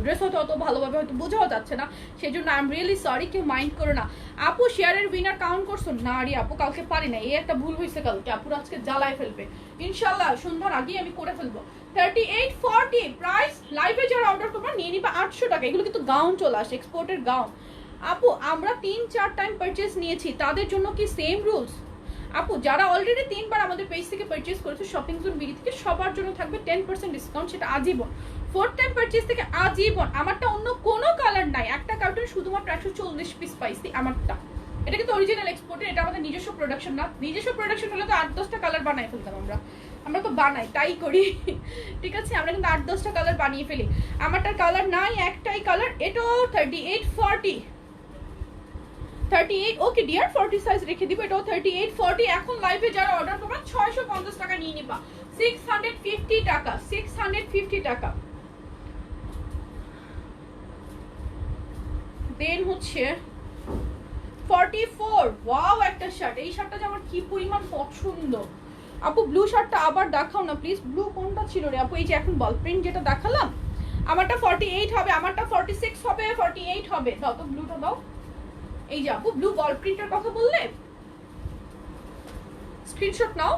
S1: ড্রেস হয়তো অত ভালোভাবে হয়তো বোঝাও যাচ্ছে না, সেই জন্য আই এম রিয়েলি সরি, কেউ মাইন্ড করো না। আপু শেয়ারের উইনার কাউন্ট করছো? না রে আপু কালকে পারি না, এই একটা ভুল হয়েছে কালকে, আপুর আজকে জ্বালায় ফেলবে ইনশাল্লাহ, সন্ধ্যার আগেই আমি করে ফেলবো। 3840 প্রাইস। লাইভে যারা অর্ডার করবো নিয়ে নিবা 800 টাকা। এগুলো কিন্তু গাউন চলে আসে, এক্সপোর্টের গাউন। আপু আমরা 3-4 টাইম পারচেজ নিয়েছি, তাদের জন্য কি সেম রুলস? আপু যারা অলরেডি 3বার আমাদের পেজ থেকে পারচেজ করেছে শপিং জোন বিডি থেকে, সবার জন্য থাকবে 10% ডিসকাউন্ট, সেটা আজীবন। 4th টাইম পারচেজ থেকে আজীবন। আমারটা অন্য কোনো কালার নাই, একটা কার্টুন শুধুমাত্র 140 পিস পাইছি আমারটা। এটা কিন্তু অরিজিনাল এক্সপোর্টের, এটা আমাদের নিজস্ব প্রোডাকশন না। নিজস্ব প্রোডাকশন হলে তো 8-10টা কালার বানাই ফেলতাম আমরা তো বানাই, তাই করি, ঠিক আছে? আমরা কিন্তু 8-10টা কালার বানিয়ে ফেলি। আমারটার কালার নাই, একটাই কালার। এটাও 3840, 38 ওকে ডিয়ার, 40 সাইজ রেখে দিব। এটাও 3840। এখন লাইভে যারা অর্ডার করবেন 650 টাকা নিয়ে নিবা, 650 টাকা, 650 টাকা। দেন হচ্ছে 44, ওয়াও একটা শার্ট, এই শার্টটা যে আমার কি পরিমাণ পছন্দ। আপু ব্লু শার্টটা আবার দেখাও না প্লিজ। ব্লু কোনটা ছিল রে আপু? এই যে এখন বল প্রিন্ট যেটা দেখালাম, আমারটা 48 হবে, আমারটা 46 হবে, 48 হবে। দাও তো ব্লুটা দাও। এই যে আপু ব্লু বল প্রিন্টের কথা বললে, স্ক্রিনশট নাও।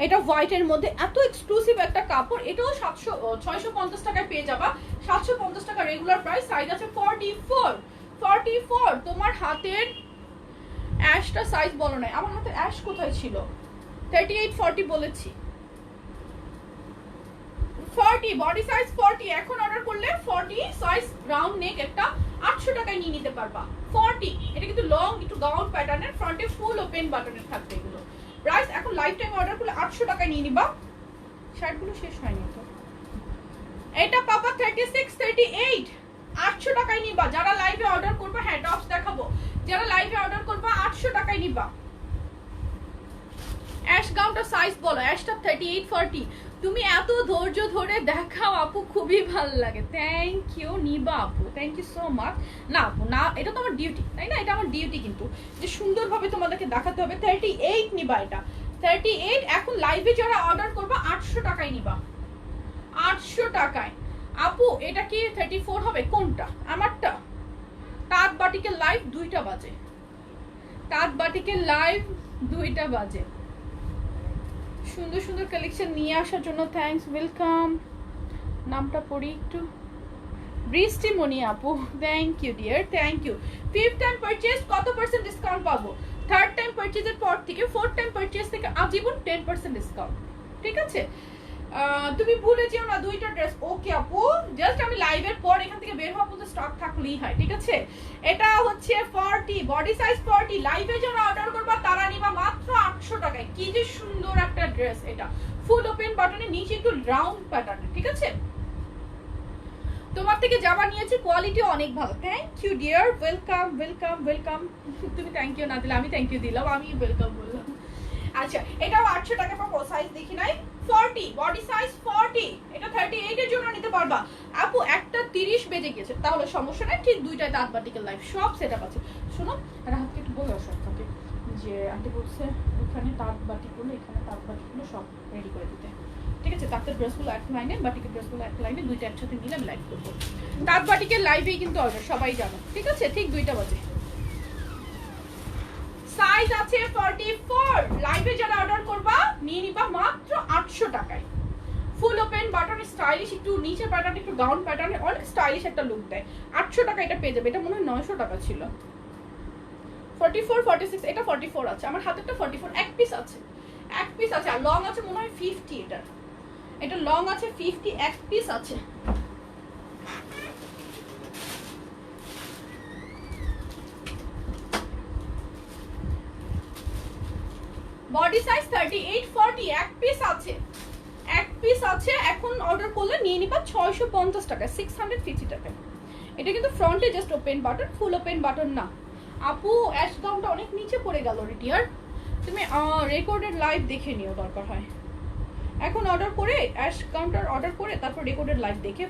S1: এটা হোয়াইটের মধ্যে এত এক্সক্লুসিভ একটা কাপড়, এটাও 650 টাকায় পেয়ে যাবা। 750 টাকা রেগুলার প্রাইস, সাইজ আছে 44। তোমার হাতের অ্যাশটা সাইজ বলো নাই, আমার হাতের অ্যাশ কোথায় ছিল? 38 40 বলেছি, 40 বডি সাইজ 40। এখন অর্ডার করলে 40 সাইজ রাউন্ড নেক একটা 800 টাকায় নিয়ে নিতে পারবা। 40, এটা কিন্তু লং একটু গাউন প্যাটার্নের, ফ্রন্টে ফুল ওপেন বাটনের থাকবে এগুলো। প্রাইস এখন লাইফ টাইম অর্ডার করলে 800 টাকায় নিয়ে নিবা। শার্টগুলো শেষ হয়নি তো। এটা পাবা 36 38, 800 টাকায় নিবা। যারা লাইভে অর্ডার করবা, হ্যাঁ টপস দেখাবো, যারা লাইভে অর্ডার করবা 800 টাকায় নিবা। অ্যাশ গাউনটা সাইজ বলো, অ্যাশটা 38 40। তুমি এত ধৈর্য ধরে দেখাও আপু, খুবই ভালো লাগে। থ্যাংক ইউ নিবা আপু, থ্যাংক ইউ সো মাচ। না আপু না, এটা তো আমার ডিউটি, তাই না? এটা আমার ডিউটি কিন্তু, যে সুন্দরভাবে তোমাদেরকে দেখাতে হবে। 38 নিবা, এটা 38। এখন লাইভে যারা অর্ডার করবা 800 টাকায় নিবা, 800 টাকায়। আপু এটা কি 34 হবে? কোনটা? আমারটা তাঁত বাটিকের লাইভ 2টা বাজে, তাঁত বাটিকের লাইভ 2টা বাজে। সুন্দর সুন্দর কালেকশন নিয়ে আসার জন্য থ্যাঙ্কস, ওয়েলকাম। নামটা পড়ি একটু, বৃষ্টিমণি আপু, thank you dear, thank you. 5th time purchase কত পার্সেন্ট ডিসকাউন্ট পাবো? 3rd টাইম পারচেজের পর থেকে 4th টাইম পারচেজ থেকে আজীবন 10% ডিসকাউন্ট, ঠিক আছে? তুমি ভুলে যেও না 2টা ড্রেস। ওকে আপু, জাস্ট আমি লাইভের পর এখান থেকে বের হওয়া পর্যন্ত স্টক থাকলেই হয়, ঠিক আছে? এটা হচ্ছে 40 বডি সাইজ 40। লাইভে যারা অর্ডার করবা তারা নিবা মাত্র 800 টাকায়। কি যে সুন্দর একটা ড্রেস, এটা ফুল ওপেন বাটনের, নিচে একটু রাউন্ড প্যাটার্ন, ঠিক আছে? তোমার থেকে জামা নিয়েছি, কোয়ালিটি অনেক ভালো। Thank you dear, welcome welcome welcome. তুমি থ্যাংক ইউ না দিলে আমি থ্যাংক ইউ দিলাম, আমি ওয়েলকাম বললাম। আচ্ছা এটাও 800 টাকা পাবো, সাইজ দেখি নাই, 40 বডি সাইজ 40। এটা 38 এর জন্য নিতে পারবা। আপু একটা 30 বেজে গেছে, তাহলে সমস্যা নাই, ঠিক 2টায় দাঁত বাটিকের লাইভ সব সেটআপ আছে। শোনো রাহাতকে একটু বলে আসো তাকে, যে আন্টি বলছে ওখানে তাঁত বাটি করলে, এখানে তাঁত বাটি করলে সব রেডি করে দিতে, ঠিক আছে? তাঁতের ড্রেসগুলো এক লাইনে, বাটিকের ড্রেসগুলো এক লাইনে, 2টা একসাথে মিলে আমি লাইভ করবো। তাঁত বাটিকের লাইভেই কিন্তু অর্ডার, সবাই জানো, ঠিক আছে? ঠিক 2টা বাজে। সাইজ আছে 44। লাইভে যারা অর্ডার করবা নিয়ে নিবা মাত্র 800 টাকায়। ফুল ওপেন বাটন, স্টাইলিশ, একটু নিচে প্যাটার্ন, একটু গাউন প্যাটার্নে, অনেক স্টাইলিশ একটা লুক দেয়। 800 টাকা এটা পেয়ে যাবে। এটা মনে হয় 900 টাকা ছিল। 44 46, এটা 44 আছে, আমার হাতেরটা 44। এক পিস আছে, এক পিস আছে। আর লং আছে মনে হয় 50। এটা লং আছে 50, এক পিস আছে। বডি সাইজ 38 40, এক পিস আছে, এক পিস আছে। এখন অর্ডার করলে নিয়ে নিবা 650 টাকা, 650 টাকা। এটা কিন্তু ফ্রন্টে জাস্ট ওপেন বাটন, ফুল ওপেন বাটন না। আপু অ্যাশ গাউনটা অনেক নিচে পড়ে গেল রে ডিয়ার, তুমি রেকর্ডেড লাইভ দেখে নিও দরকার হয়। এখন অর্ডার করে অ্যাশ গাউনটার অর্ডার করে তারপর রেকর্ডেড লাইভ দেখে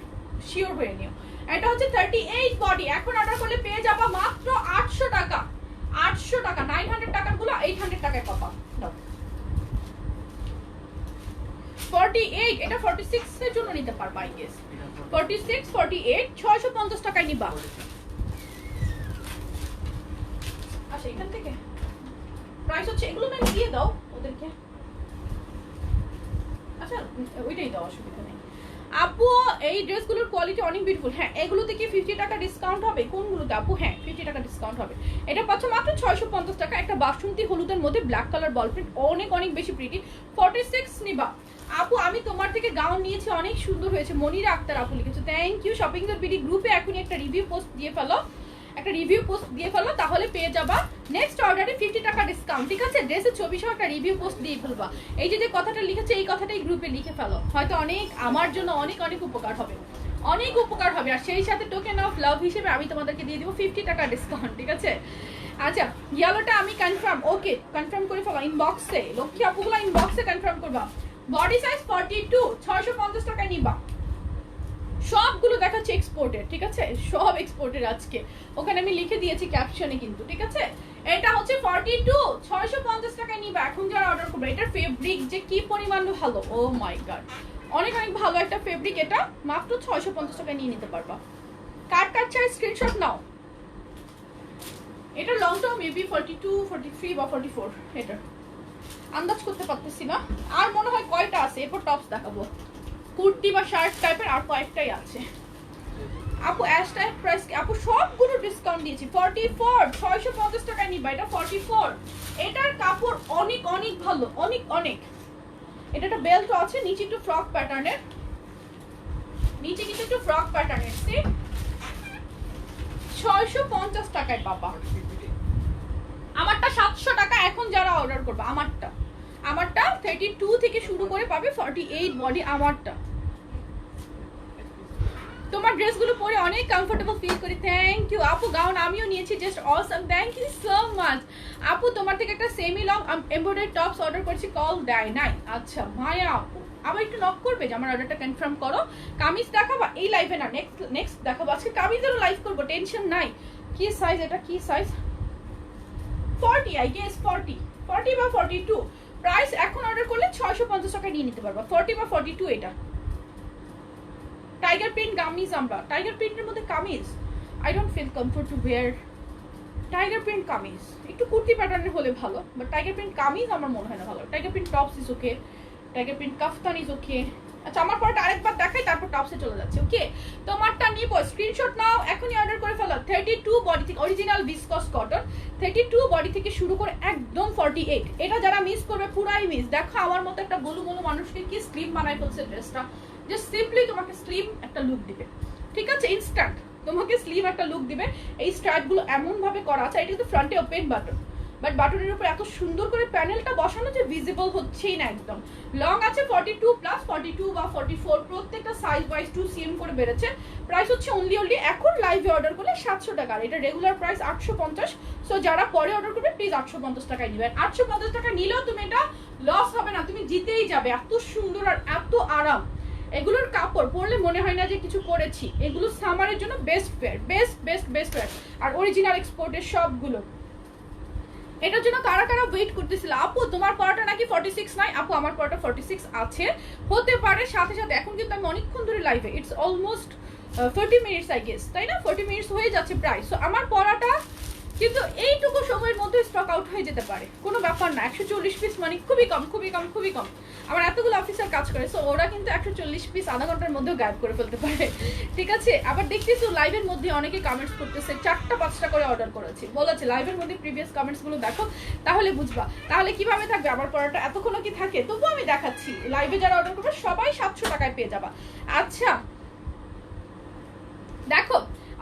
S1: শিওর হয়ে নিও। এটা হচ্ছে 38 বডি। এখন অর্ডার করলে পেয়ে যাবা মাত্র 800 টাকা, 800 টাকা। 900 টাকার গুলো 800 টাকায় পাবা। 48, এটা 46 এর জন্য নিতে পারবা আই গেস। 46 48 650 টাকায় নিবা। আচ্ছা এখান থেকে প্রাইস হচ্ছে, এগুলো না দিয়ে দাও ওদেরকে। আচ্ছা ওইটাই দাও, অসুবিধা নেই। আপু এই ড্রেসগুলোর কোয়ালিটি অনেক বিউটিফুল। হ্যাঁ এগুলোতে কি 50 টাকা ডিসকাউন্ট হবে? কোনগুলোতে আপু? হ্যাঁ 50 টাকা ডিসকাউন্ট হবে। এটা পাচ্ছ মাত্র 650 টাকা। একটা বাসন্তী হলুদের মধ্যে ব্ল্যাক কালার বল প্রিন্ট, অনেক অনেক বেশি প্রিটি। 46 নিবা। আপু আমি তোমার থেকে গাউন নিয়েছি, অনেক সুন্দর হয়েছে। মনিরা আক্তার আপু লিখেছো, thank you. Shopping dot BD গ্রুপে এখনই একটা রিভিউ পোস্ট দিয়ে ফেলো, একটা রিভিউ পোস্ট দিয়ে ফেলো, তাহলে পেয়ে যাবা নেক্সট অর্ডারে 50 টাকা ডিসকাউন্ট, ঠিক আছে? ড্রেসের ছবি সহ একটা রিভিউ পোস্ট দিয়ে ফেলবা। এই যে কথাটা লিখেছে এই কথাটাই গ্রুপে লিখে ফেলো, হয়তো অনেক আমার জন্য অনেক অনেক উপকার হবে, অনেক উপকার হবে। আর সেই সাথে টোকেন অফ লাভ হিসেবে আমি তোমাদেরকে দিয়ে দিব 50 টাকা ডিসকাউন্ট, ঠিক আছে? আচ্ছা ইয়েলোটা আমি কনফার্ম, ওকে কনফার্ম করে ফেলো ইনবক্সে। লক্ষ্মী আপুগুলো ইনবক্সে কনফার্ম করবা। বডি সাইজ 42, 650 টাকায় নিবা। সবগুলো দেখাচ্ছে এক্সপোর্টের, ঠিক আছে, সব এক্সপোর্টের আজকে। ওখানে আমি লিখে দিয়েছি ক্যাপশনে কিন্তু, ঠিক আছে। এটা হচ্ছে 42, 650 টাকায় নিবা এখন যারা অর্ডার করবে। এটার ফেব্রিক যে কি পরিমাণ ভালো, ও মাই গড, অনেক অনেক ভালো একটা ফেব্রিক। এটা মাত্র 650 টাকায় নিয়ে নিতে পারবা। কার চাই স্ক্রিনশট নাও। এটা লংটাও মেবি 42, 43 বা 44, এটা আন্দাজ করতে পারতেছি না। আর মনে হয় কয়টা আছে, এরপর টপস দেখাবো। কুর্তি বা শার্ট টাইপের আর কয়েকটাই আছে। আপু অ্যাশ টাইপ প্রাইস, আপু সবগুলো ডিসকাউন্ট দিয়েছি। 44, 650 টাকায় নিবা। এটা 44। এটার কাপড় অনেক অনেক ভালো, অনেক অনেক। এটা একটা বেল্ট আছে, নিচে একটু ফ্রক প্যাটার্নের, নিচে কিন্তু একটু ফ্রক প্যাটার্নের। 650 টাকায় পাবা। আমারটা 700 টাকা এখন যারা অর্ডার করবে। আমারটা 32 থেকে শুরু করে পাবে 48 বডি। আমারটা তোমার ড্রেসগুলো পরে অনেক কমফোর্টেবল ফিল করি। থ্যাংক ইউ আপু। গাউন আমিও নিয়েছি, just awesome, thank you so much আপু। তোমার থেকে একটা semi long embroidery tops order করছি, কল দেয় নাই। আচ্ছা মায়া আপু, আবার একটু নক করবে যে আমার অর্ডারটা কনফার্ম করো। কামিজ দেখাবা এই লাইভে না, নেক্সট দেখাবো। আজকে কামিজেরও লাইভ করবো, টেনশন নাই। কি সাইজ এটা, কি সাইজ? 40, আই গেস 40 বা 42। প্রাইস এখন অর্ডার করলে 650 টাকা নিয়ে নিতে পারবা। 40 বা 42। এটা টাইগার প্রিন্ট কামিজ। আমরা টাইগার প্রিন্টের মধ্যে kameez, I don't feel comfort to wear tiger print kameez. একটু কুর্তি প্যাটার্নের হলে ভালো, বাট টাইগার প্রিন্ট কামিজ আমার মনে হয় না ভালো। Tiger print tops is okay, tiger print kaftan is okay. আচ্ছা আমার পরটা আরেকবার দেখাই, তারপর টপসে চলে যাচ্ছে। ওকে, তোমারটা নিব, স্ক্রিনশট নাও, এখনই অর্ডার করে ফেলো। 32 বডি থেকে, অরিজিনাল ভিসকস কটন, 32 বডি থেকে শুরু করে একদম 48। এটা যারা মিস করবে পুরাই মিস। দেখো আমার মতো একটা গোলু গোলু মানুষকে কি স্লিম বানাই ফেলছে ড্রেসটা। জাস্ট সিম্পলি তোমাকে স্লিম একটা লুক দিবে, ঠিক আছে, ইনস্ট্যান্ট তোমাকে স্লিম একটা লুক দিবে। এই স্ট্রাইপগুলো এমন ভাবে করা আছে, এটা কিন্তু ফ্রন্টে ওপেন বাটন, বাট বাটনের উপর এত সুন্দর করে প্যানেলটা বসানো যে ভিজিবল হচ্ছেই না একদম। লং আছে 42 প্লাস 42 বা 44, প্রত্যেকটা সাইজ ওয়াইজ 2 cm করে বেড়েছে। প্রাইস হচ্ছে অনলি এখন লাইভে অর্ডার করলে 700 টাকা। আর এটা রেগুলার প্রাইস 850। সো যারা পরে অর্ডার করবে প্লিজ 850 টাকায় নেবেন। 850 টাকা নিলেও তুমি এটা লস হবে না, তুমি জিতেই যাবে। এত সুন্দর আর এত আরাম। এগুলোর কাপড় পরলে মনে হয় না যে কিছু পরেছি। এগুলো সামারের জন্য বেস্ট ফেয়ার, বেস্ট ফেয়ার। আর অরিজিনাল এক্সপোর্টের সবগুলো। এটার জন্য কারা কারা ওয়েট করতেছিল, আপু তোমার পড়াটা নাকি 46 নাই। আপু আমার পড়াটা 46 আছে, হতে পারে সাথে সাথে। এখন কিন্তু আমি অনেকক্ষণ ধরে লাইভে, it's almost 40 minutes I guess, তাই না? 40 মিনিটস হয়ে যাচ্ছে প্রায়। সো আমার পড়াটা কিন্তু এইটুকু সময়ের মধ্যে স্টক আউট হয়ে যেতে পারে, কোনো ব্যাপার না। 140 পিস মানে খুবই কম, খুবই কম, খুবই কম। আমার এতগুলো অফিসার কাজ করে, সো ওরা কিন্তু 140 পিস আধা ঘন্টার মধ্যেও গায়েব করে ফেলতে পারে, ঠিক আছে। আবার দেখতেছো লাইভের মধ্যে অনেকে কমেন্টস করতেছে, 4টা 5টা করে অর্ডার করেছি, বলেছে লাইভের মধ্যে প্রিভিয়াস কমেন্টস গুলো দেখো, তাহলে বুঝবা। তাহলে কিভাবে থাকবে আমার পড়াটা, এতক্ষণও কি থাকে? তবুও আমি দেখাচ্ছি, লাইভে যারা অর্ডার করবে সবাই 700 টাকায় পেয়ে যাবা। আচ্ছা দেখো,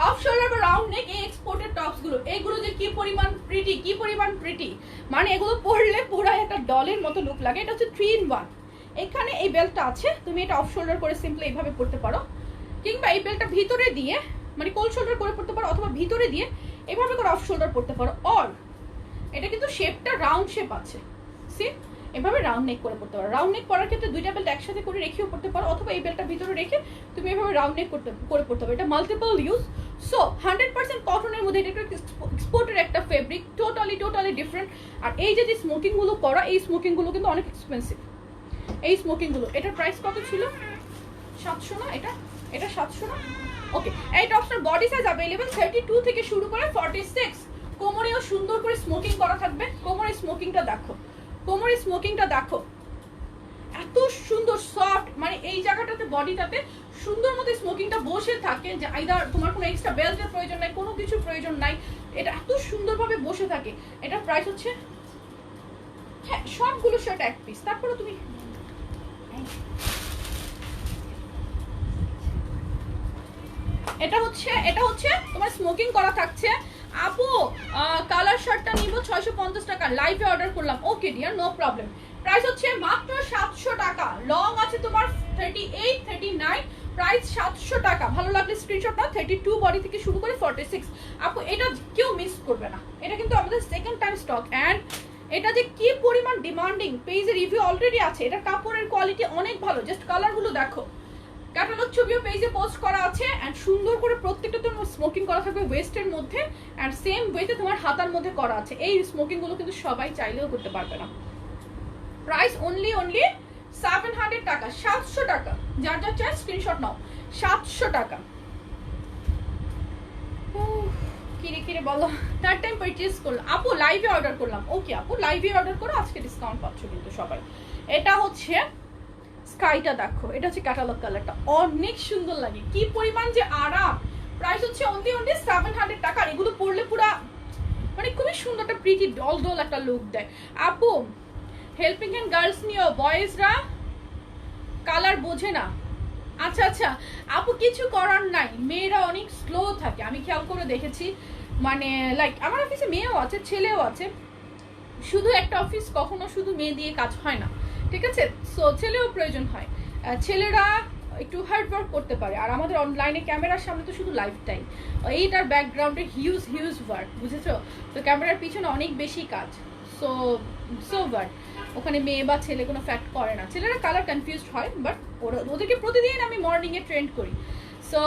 S1: অফ শোল্ডার বা রাউন্ড নেক এই এক্সপোর্টেড টপস গুলো, এগুলো যে কি পরিমাণ প্রিটি, কি পরিমাণ প্রিটি, মানে এগুলো পরলে পুরো একটা ডলের মতো লুক লাগে। এটা হচ্ছে 3 in 1। এখানে এই বেল্টটা আছে, তুমি এটা অফ শোল্ডার করে সিম্পলি এইভাবে পরতে পারো, কিংবা এই বেল্টটা ভিতরে দিয়ে মানে কোল শোল্ডার করে পরতে পারো, অথবা ভিতরে দিয়ে এভাবে করে অফ শোল্ডার পরতে পারো। অর এটা কিন্তু শেপটা রাউন্ড শেপ আছে, সি এভাবে রাউন্ড নেক করে পড়তে পারো। রাউন্ড নেক করার ক্ষেত্রে দুইটা বেল্ট একসাথে করে রেখেও পড়তে পারো, অথবা এই বেল্টটা ভিতরে রেখে তুমি এভাবে রাউন্ড নেক করে পড়তে পারো। এটা মাল্টিপল ইউজ। সো 100% কটনের মধ্যে এটা এক্সপোর্টের একটা ফেব্রিক, টোটালি ডিফারেন্ট। আর এই যে স্মোকিং গুলো করা, এই স্মোকিং গুলো কিন্তু অনেক এক্সপেন্সিভ। এই স্মোকিং গুলো, এটার প্রাইস কত ছিল? 700 না? এটা 700 না? ওকে, এই টপসটার বডি সাইজ अवेलेबल 32 থেকে শুরু করে 46। কোমরেও সুন্দর করে স্মোকিং করা থাকবে। কোমরের স্মোকিংটা দেখো, কোমরের স্মোকিংটা দেখো, এত সুন্দর সফট, মানে এই জায়গাটাতে বডিটাতে সুন্দর মতো স্মোকিংটা বসে থাকে, যে আইদার তোমার কোনো এক্সট্রা বেল্টের প্রয়োজন নাই, কোনো কিছু প্রয়োজন নাই, এটা এত সুন্দরভাবে বসে থাকে। এটা প্রাইস হচ্ছে, হ্যাঁ সবগুলো শার্ট এক পিস, তারপরে তুমি এটা হচ্ছে তোমার স্মোকিং করা থাকছে। আপু কালার শার্টটা নিব 650 টাকা, লাইভে অর্ডার করলাম। Okay dear, no problem. Price হচ্ছে মাত্র 700 টাকা। লং আছে তোমার 38, 39, প্রাইস 700 টাকা। ভালো লাগলে স্ক্রিনশট নাও। 32 বডি থেকে শুরু করে 46। আপু এটা কেউ মিস করবে না, এটা কিন্তু আমাদের সেকেন্ড টাইম স্টক। অ্যান্ড এটা যে কি পরিমাণ ডিমান্ডিং, পেজে রিভিউ অলরেডি আছে। এটা কাপড়ের কোয়ালিটি অনেক ভালো, জাস্ট কালারগুলো দেখো, ক্যাটালগ ছবিও পেজে পোস্ট করা আছে এন্ড সুন্দর করে প্রত্যেকটা তোমার স্মোকিং করা থাকবে ওয়েস্টের মধ্যে এন্ড সেম ওয়েতে তোমার হাতার মধ্যে করা আছে। এই স্মোকিং গুলো কিন্তু সবাই চাইলেও করতে পারবে না। প্রাইস অনলি 700 টাকা, 700 টাকা। যার যার চাই স্ক্রিনশট নাও, 700 টাকা। কিরে কিরে বলো, থার্ড টাইম পারচেজ করলাম আপু, লাইভে অর্ডার করলাম। ওকে আপু, লাইভে অর্ডার করো, আজকে ডিসকাউন্ট পাচ্ছ কিন্তু সবাই। এটা হচ্ছে স্কাইটা, দেখো এটা হচ্ছে ক্যাটালগ কালারটা, অনেক সুন্দর লাগে, কি পরিমাণ যে আরাম। প্রাইস হচ্ছে অনলি 700 টাকা। আর এগুলো পরলে পুরা মানে খুবই সুন্দর একটা প্রিটি ডল ডল একটা লুক দেয়। আপু হেল্পিং হ্যান্ড গার্লস নিও, বয়েজরা কালার বোঝে না। আচ্ছা আচ্ছা আপু, কিছু করার নাই, মেয়েরা অনেক স্লো থাকে, আমি খেয়াল করে দেখেছি। মানে লাইক আমার অফিসে মেয়েও আছে ছেলেও আছে, শুধু একটা অফিস কখনো শুধু মেয়ে দিয়ে কাজ হয় না, ঠিক আছে? সো ছেলেও প্রয়োজন হয়, ছেলেরা একটু হার্ড ওয়ার্ক করতে পারে। আর আমাদের অনলাইনে ক্যামেরার সামনে তো শুধু লাইফ টাইম, এইটার ব্যাকগ্রাউন্ডে হিউজ হিউজ ওয়ার্ক, বুঝেছো? তো ক্যামেরার পিছনে অনেক বেশি কাজ। সো ওয়ার্ক ওখানে মেয়ে বা ছেলে কোনো ফ্যাক্ট করে না। ছেলেরা কালার কনফিউজড হয়, বাট ওদেরকে প্রতিদিন আমি মর্নিংয়ে ট্রেন্ড করি। So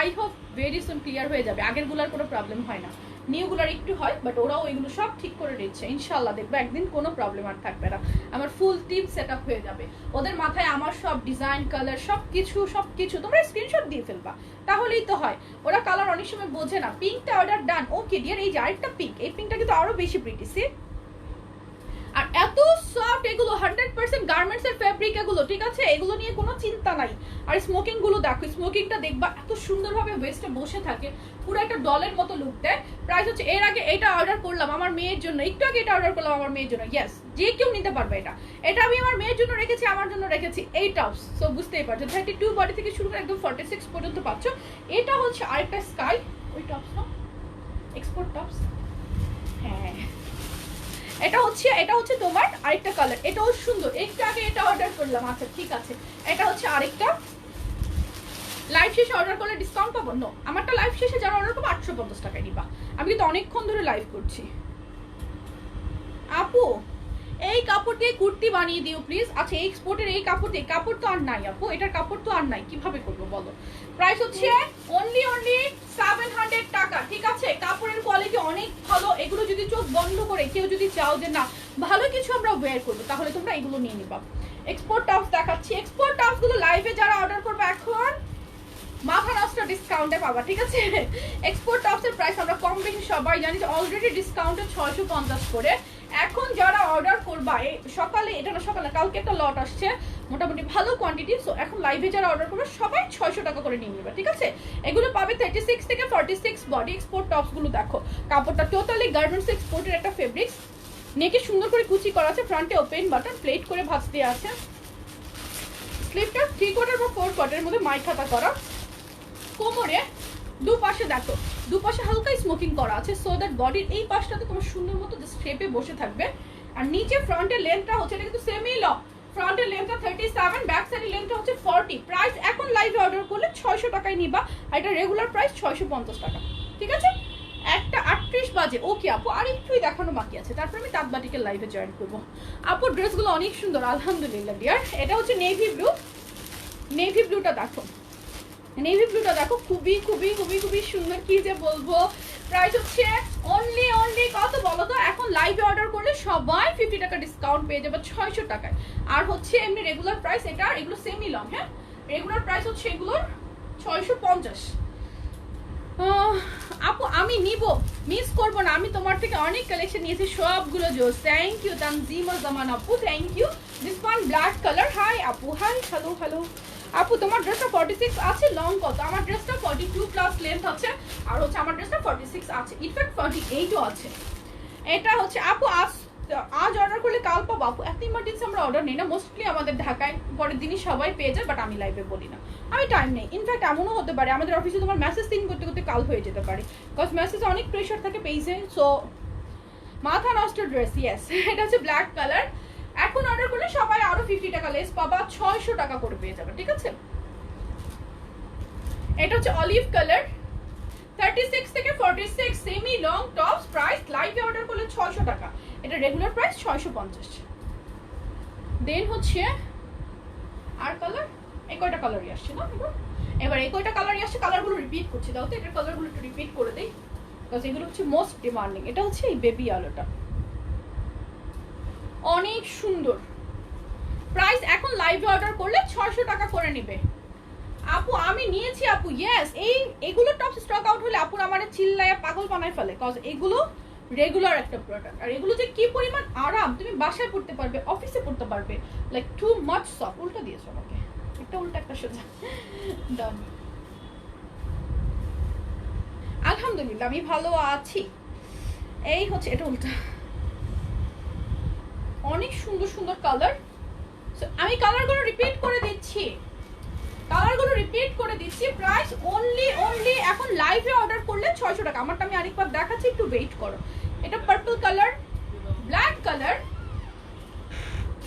S1: I hope very soon clear হয়ে যাবে। আগেরগুলোর কোনো প্রবলেম হয় না, নিউগুলার একটু হয়, বাট ওরাও ওইগুলো সব ঠিক করে দিচ্ছে ইনশাল্লাহ। দেখবে একদিন কোনো প্রবলেম আর থাকবে না, আমার ফুল টিম সেট আপ হয়ে যাবে। ওদের মাথায় আমার সব ডিজাইন কালার সব কিছু তোমরা স্ক্রিনশট দিয়ে ফেলবা, তাহলেই তো হয়। ওরা কালার অনেক সময় বোঝে না। পিঙ্কটা অর্ডার ডান। ওকে ডিয়ার, এই যে আরেকটা পিঙ্ক, এই পিঙ্কটা কিন্তু আরো বেশি প্রিটি। সি আর এত সফট এগুলো, 100% গার্মেন্টস এর ফেব্রিক এগুলো, ঠিক আছে? এগুলো নিয়ে কোনো চিন্তা নাই। আর স্মোকিং গুলো দেখো, স্মোকিংটা দেখবা এত সুন্দরভাবে ওয়েস্টে বসে থাকে, পুরো একটা ডলের মতো লুক দেয়। প্রাইস হচ্ছে, এর আগে এটা অর্ডার করলাম আমার মেয়ের জন্য, একটু আগে এটা অর্ডার করলাম আমার মেয়ের জন্য। ইয়েস, যে কেউ নিতে পারবে এটা। এটা আমি আমার মেয়ের জন্য রেখেছি, আমার জন্য রেখেছি এই টপস। সো বুঝতেই পারছো 32 বডি থেকে শুরু করে একদম 46 পর্যন্ত পাচ্ছ। এটা হচ্ছে আরেকটা স্কাই, ওই টপস না, এক্সপোর্ট টপস। হ্যাঁ, এটা হচ্ছে তোমার আরেকটা কালার, এটাও সুন্দর। একটু আগে এটা অর্ডার করলাম, আচ্ছা ঠিক আছে। এটা হচ্ছে আরেকটা, লাইভ শেষে অর্ডার করলে ডিসকাউন্ট পাবো? নো, আমারটা লাইভ শেষে যারা অর্ডার করবো 850 টাকায় নিবা। আমি কিন্তু অনেকক্ষণ ধরে লাইভ করছি। আপু এই কাপড় দিয়ে কুর্তি বানিয়ে দিও প্লিজ। আচ্ছা এই এক্সপোর্টের এই কাপড় দিয়ে, কাপড় তো আর নাই আপু, এটার কাপড় তো আর নাই, কিভাবে করবো বলো? প্রাইস হচ্ছে অনলি 700 টাকা, ঠিক আছে? কাপড়ের কোয়ালিটি অনেক ভালো। এগুলো যদি চোখ বন্ধ করে কেউ যদি চাও যে না ভালো কিছু আমরা ওয়্যার করবো, তাহলে তোমরা এগুলো নিয়ে নিবা। এক্সপোর্ট টপস দেখাচ্ছি। এক্সপোর্ট টপস গুলো লাইভে যারা অর্ডার করবে এখন মাথা নষ্ট ডিসকাউন্টে পাবা, ঠিক আছে? এক্সপোর্ট টপসের প্রাইস আমরা কম বেশি সবাই জানি যে অলরেডি ডিসকাউন্টে 650 করে। এখন যারা অর্ডার করবা সকালে, এটা না সকালে, কালকে একটা লট আসছে মোটামুটি ভালো কোয়ান্টিটি। সো এখন লাইভে যারা অর্ডার করবে সবাই 600 টাকা করে নিয়ে নেবে, ঠিক আছে? এগুলো পাবে 36 থেকে 46 বডি। এক্সপোর্ট টপস গুলো দেখো, কাপড়টা টোটালি গার্মেন্টস এক্সপোর্টের একটা ফেব্রিক্স। নেকে সুন্দর করে কুচি করা আছে, ফ্রন্টে ওপেন বাটন, প্লেট করে ভাঁজ দেওয়া আছে। স্লিপটা 3/4 বা 4/4 মধ্যে মাইখাতা করা। কোমরে দুপাশে দেখো, দুপাশে হালকা স্মোকিং করা আছে, সো দ্যাট বডির এই পাশটাতে তোমার সুন্দর মতো শেপে বসে থাকবে। আর নিচে ফ্রন্টের লেন্থটা হচ্ছে, এটা কিন্তু সেমি লং, ফ্রন্টের লেন্থটা 37, ব্যাক সাইডের লেন্থটা হচ্ছে 40। প্রাইস এখন লাইভে অর্ডার করলে 600 টাকায় নিবা, আর এটা রেগুলার প্রাইস 650 টাকা, ঠিক আছে? একটা 38 বাজে। ওকে আপু, আর একটুই দেখানো বাকি আছে, তারপর আমি তাঁতবাটিকের লাইভে জয়েন করবো। আপু ড্রেসগুলো অনেক সুন্দর আলহামদুলিল্লাহ ডিয়ার। এটা হচ্ছে নেভি ব্লু, নেভি ব্লুটা দেখো, নেভি ব্লুটা দেখো, খুবই খুবই খুবই খুবই সুন্দর, কি যে বলবো। প্রাইস হচ্ছে অনলি কত বলো তো? এখন লাইভে অর্ডার করলে সবাই 50 টাকা ডিসকাউন্ট পেয়ে যাবে 600 টাকায়। আর হচ্ছে এমনি রেগুলার প্রাইস, এটা এগুলো সেমি লং, হ্যাঁ রেগুলার প্রাইস হচ্ছে এগুলোর 650। আপু আমি নিব, মিস করবো না, আমি তোমার থেকে অনেক কালেকশন নিয়েছি, সবগুলো জোস। থ্যাংক ইউ তানজিমা জামান আপু, thank you. This one black colour. Hi আপু, হাই, হ্যালো হ্যালো। আপু তোমার ড্রেসটা 46 আছে, লং কত? আমার ড্রেসটা 42 প্লাস লেন্থ আছে, আর হচ্ছে আমার ড্রেসটা 46 আছে, ইনফ্যাক্ট 48ও আছে। এটা হচ্ছে আপু আজ অর্ডার করলে কাল পাবো। আপু এত ইমার্জেন্সি আমরা অর্ডার নেই না, মোস্টলি আমাদের ঢাকায় পরের দিনই সবাই পেয়ে যায়, বাট আমি লাইভে বলি না, আমি টাইম নেই। ইনফ্যাক্ট এমনও হতে পারে আমাদের অফিসে তোমার মেসেজ সিন করতে করতে কাল হয়ে যেতে পারে, বিকজ মেসেজে অনেক প্রেশার থাকে পেজে। সো মাথা নষ্ট ড্রেস। ইয়েস, এটা হচ্ছে ব্ল্যাক কালার। এখন অর্ডার করলে সবাই আরো 50 টাকা লেস পাবা, 600 টাকা করে পেয়ে যাবে, ঠিক আছে? এটা হচ্ছে অলিভ কালার, 36 থেকে 46 সেমি লং টপস। প্রাইস লাইভে অর্ডার করলে 600 টাকা, এটা রেগুলার প্রাইস 650। দেন হচ্ছে আর কালার এই কয়টা কালারই আসছে না এবার এই কয়টা কালারই আসছে, কালারগুলো রিপিট করছি, দাও তো এটার কালারগুলো একটু রিপিট করে দেই, বিকজ এগুলো হচ্ছে মোস্ট ডিমান্ডিং। এটা হচ্ছে এই বেবি আলোটা, অনেক সুন্দর। প্রাইস এখন লাইভে অর্ডার করলে 600 টাকা করে নেবে আপু। আমি নিয়েছি আপু, ইয়েস। এগুলো টপ স্টক আউট হলে আপুর আমার চিল্লায়া পাগল বানায় ফেলে, কজ এগুলো রেগুলার একটা প্রোডাক্ট। আর এগুলো যে কি পরিমাণ আরাম, তুমি বাসায় পড়তে পারবে, অফিসে পড়তে পারবে, লাইক টু মাচ সফট। উল্টা দিয়েছো আমাকে, একটা উল্টা একটা সোজা। ডান। আলহামদুলিল্লাহ আমি ভালো আছি। এই হচ্ছে এটা উল্টা। অনেক সুন্দর সুন্দর কালার, আমি কালারগুলো রিপিট করে দিচ্ছি, প্রাইস অনলি এখন লাইভে অর্ডার করলে 600 টাকা। আমারটা আমি আরেকবার দেখাচ্ছি, একটু ওয়েট করো। এটা purple colour, black colour,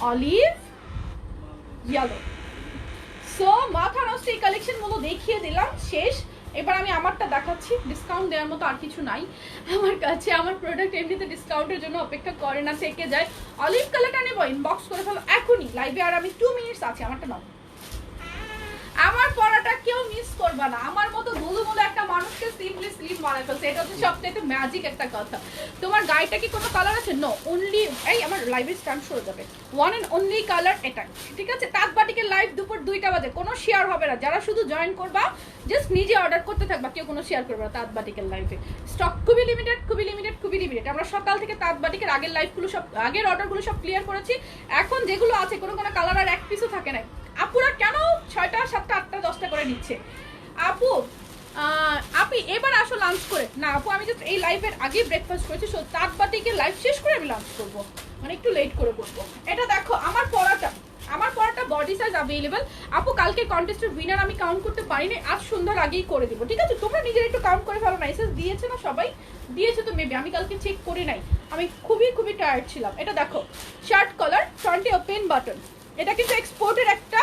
S1: olive, yellow. So মাথা নষ্ট এই কালেকশনগুলো দেখিয়ে দিলাম, শেষ। এবার আমি আমারটা দেখাচ্ছি, ডিসকাউন্ট দেওয়ার মতো আর কিছু নাই আমার কাছে। আমার প্রোডাক্ট এমনিতে ডিসকাউন্টের জন্য অপেক্ষা করে না, থেকে যায়। অলিভ কালারটা নেবো, ইনবক্স করে ফেলো এখনই লাইভে, আর আমি 2 মিনিটস আছে। আমারটা নাও, আমার পড়াটা কেউ মিস করবা না। আমার মতো গুলো একটা মানুষকে সিম্পলি স্লিপ মারা ফেলছে, এটা হচ্ছে সবচেয়ে ম্যাজিক একটা কথা। তোমার গাড়িটা কি কোনো কালার আছে? নো, অনলি এই আমার লাইভে স্ট্যান্ড সরে যাবে, ওয়ান এন্ড অনলি কালার এটা, ঠিক আছে? তাঁত বাটিকের লাইভ দুপুর 2টা বাজে, কোনো শেয়ার হবে না। যারা শুধু জয়েন করবা, জাস্ট নিজে অর্ডার করতে থাকবা, কেউ কোনো শেয়ার করবে না তাঁত বাটিকের লাইভে। স্টক খুবই লিমিটেড, খুবই লিমিটেড, খুবই লিমিটেড। আমরা সকাল থেকে তাঁত বাটিকের আগের লাইভগুলো সব, আগের অর্ডারগুলো সব ক্লিয়ার করেছি। এখন যেগুলো আছে কোনো কালার আর এক পিসও থাকে না। আপুরা কেন 6টা 7টা 8টা 10টা করে নিচ্ছে? আপু আপনি এবার আসো লাঞ্চ করে। না আপু, আমি জাস্ট এই লাইভের আগে ব্রেকফাস্ট করেছি, সো তাঁত বাটিকের লাইভ শেষ করে আমি লাঞ্চ করবো, মানে একটু লেট করে করবো। এটা দেখো আমার পরাটা বডি সাইজ অ্যাভেলেবল। আপু কালকে কন্টেস্টের উইনার আমি কাউন্ট করতে পারিনি, আজ সন্ধ্যার আগেই করে দিব, ঠিক আছে? তোমরা নিজের একটু কাউন্ট করে ফেলো না। এসএস দিয়েছে না সবাই? দিয়েছে তো মেবি, আমি কালকে চেক করি নাই, আমি খুবই টায়ার্ড ছিলাম। এটা দেখো শার্ট কলার, ফ্রন্টে ওপেন বাটন। এটা কিন্তু এক্সপোর্টের একটা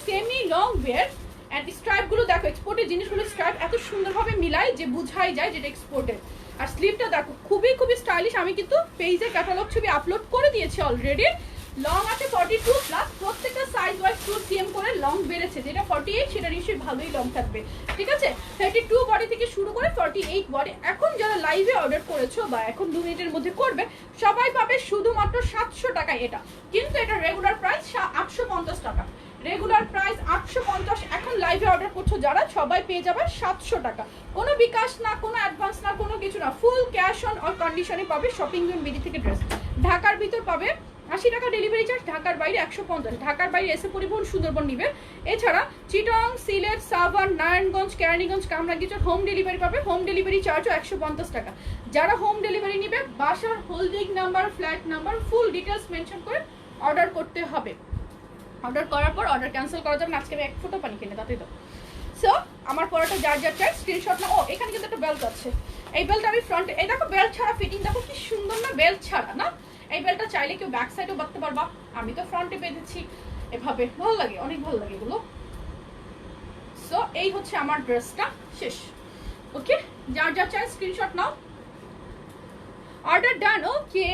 S1: সেমি লং ওয়্যার, এন্ড স্ট্রাইপগুলো দেখো, এক্সপোর্টের জিনিসগুলো স্ট্রাইপ এত সুন্দরভাবে মিলায় যে বুঝাই যায় যেটা এক্সপোর্টের। আর স্লিভটা দেখো খুবই স্টাইলিশ। আমি কিন্তু পেজে ক্যাটালগ ছবি আপলোড করে দিয়েছি অলরেডি। লং আছে 42 প্লাস, প্রত্যেকটা সাইজ ওয়াইজ 2 cm করে লং বেড়েছে, যেটা 48 সেটা নিশ্চয়ই ভালোই লং থাকবে, ঠিক আছে? 32 বডি থেকে শুরু করে 48 বডি। এখন যারা লাইভে অর্ডার করেছো বা এখন 2 মিনিটের মধ্যে করবে, সবাই পাবে শুধুমাত্র 700 টাকায় এটা। কিন্তু এটা রেগুলার প্রাইস 850 টাকা, রেগুলার প্রাইস 850। এখন লাইভে অর্ডার করছো যারা, সবাই পেয়ে যাবে 700 টাকা। কোনো বিকাশ না, কোনো অ্যাডভান্স না, কোনো কিছু না, ফুল ক্যাশ অন অর কন্ডিশনে পাবে। শপিং জোন বিডি থেকে ড্রেস, ঢাকার ভিতর পাবে 80 টাকা ডেলিভারি চার্জ, ঢাকার বাইরে 150। ঢাকার বাইরে এসে পরিবহন সুন্দরবন নিবে। এছাড়া চিটং, সিলেট, সাভার, নারায়ণগঞ্জ, কেরানীগঞ্জ, কামরাঙ্গীরচর হোম ডেলিভারি পাবে। হোম ডেলিভারি চার্জও 150 টাকা। যারা হোম ডেলিভারি নিবে, বাসার holding number, flat number, full details mention করে অর্ডার করতে হবে। অর্ডার করার পর অর্ডার ক্যান্সেল করা যাবে না। আজকে আমি 1 ফোঁটা পানি কিনে তাতেই তো। সো আমার পরাটা যার চাই স্ক্রিনশট না। ও এখানে কিন্তু একটা বেল্ট আছে, এই বেল্ট আমি ফ্রন্টে, এই দেখো বেল্ট ছাড়া ফিটিং দেখো কি সুন্দর না, বেল্ট ছাড়া না? এই বেল্টটা চাইলে কেউ ব্যাক সাইডেও বাঁধতে পারবা, আমি তো ফ্রন্টে বেঁধেছি এভাবে, ভালো লাগে, অনেক ভালো লাগে এগুলো। সো এই হচ্ছে আমার ড্রেসটা শেষ। ওকে, যার চাই স্ক্রিনশট নাও, অর্ডার ডান। ওকে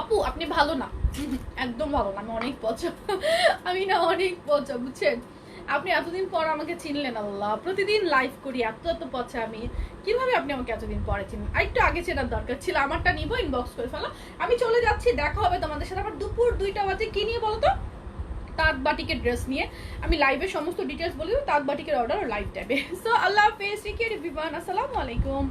S1: আপু আপনি ভালো না, একদম ভালো না, আমি অনেক পচা, আমি না অনেক পচা, বুঝছেন? আপনি এতদিন পর আমাকে চিনলেন, আল্লাহ, প্রতিদিন লাইভ করি, এত পচা আমি, কিভাবে আপনি আমাকে এতদিন পরে চিনলেন? আরেকটু আগে চেনার দরকার ছিল। আমারটা নিবো, ইনবক্স করে ফেলো, আমি চলে যাচ্ছি, দেখা হবে তোমাদের সাথে আবার দুপুর 2টা বাজে। কি নিয়ে বলো তো? তাঁত বাটিকের ড্রেস নিয়ে। আমি লাইভের সমস্ত ডিটেলস বলে দেবো, তাঁত বাটিকের অর্ডার লাইভ টাইমে। সো আল্লাহ হাফেজ, টেক কেয়ার এভরিওয়ান, আসসালামু আলাইকুম।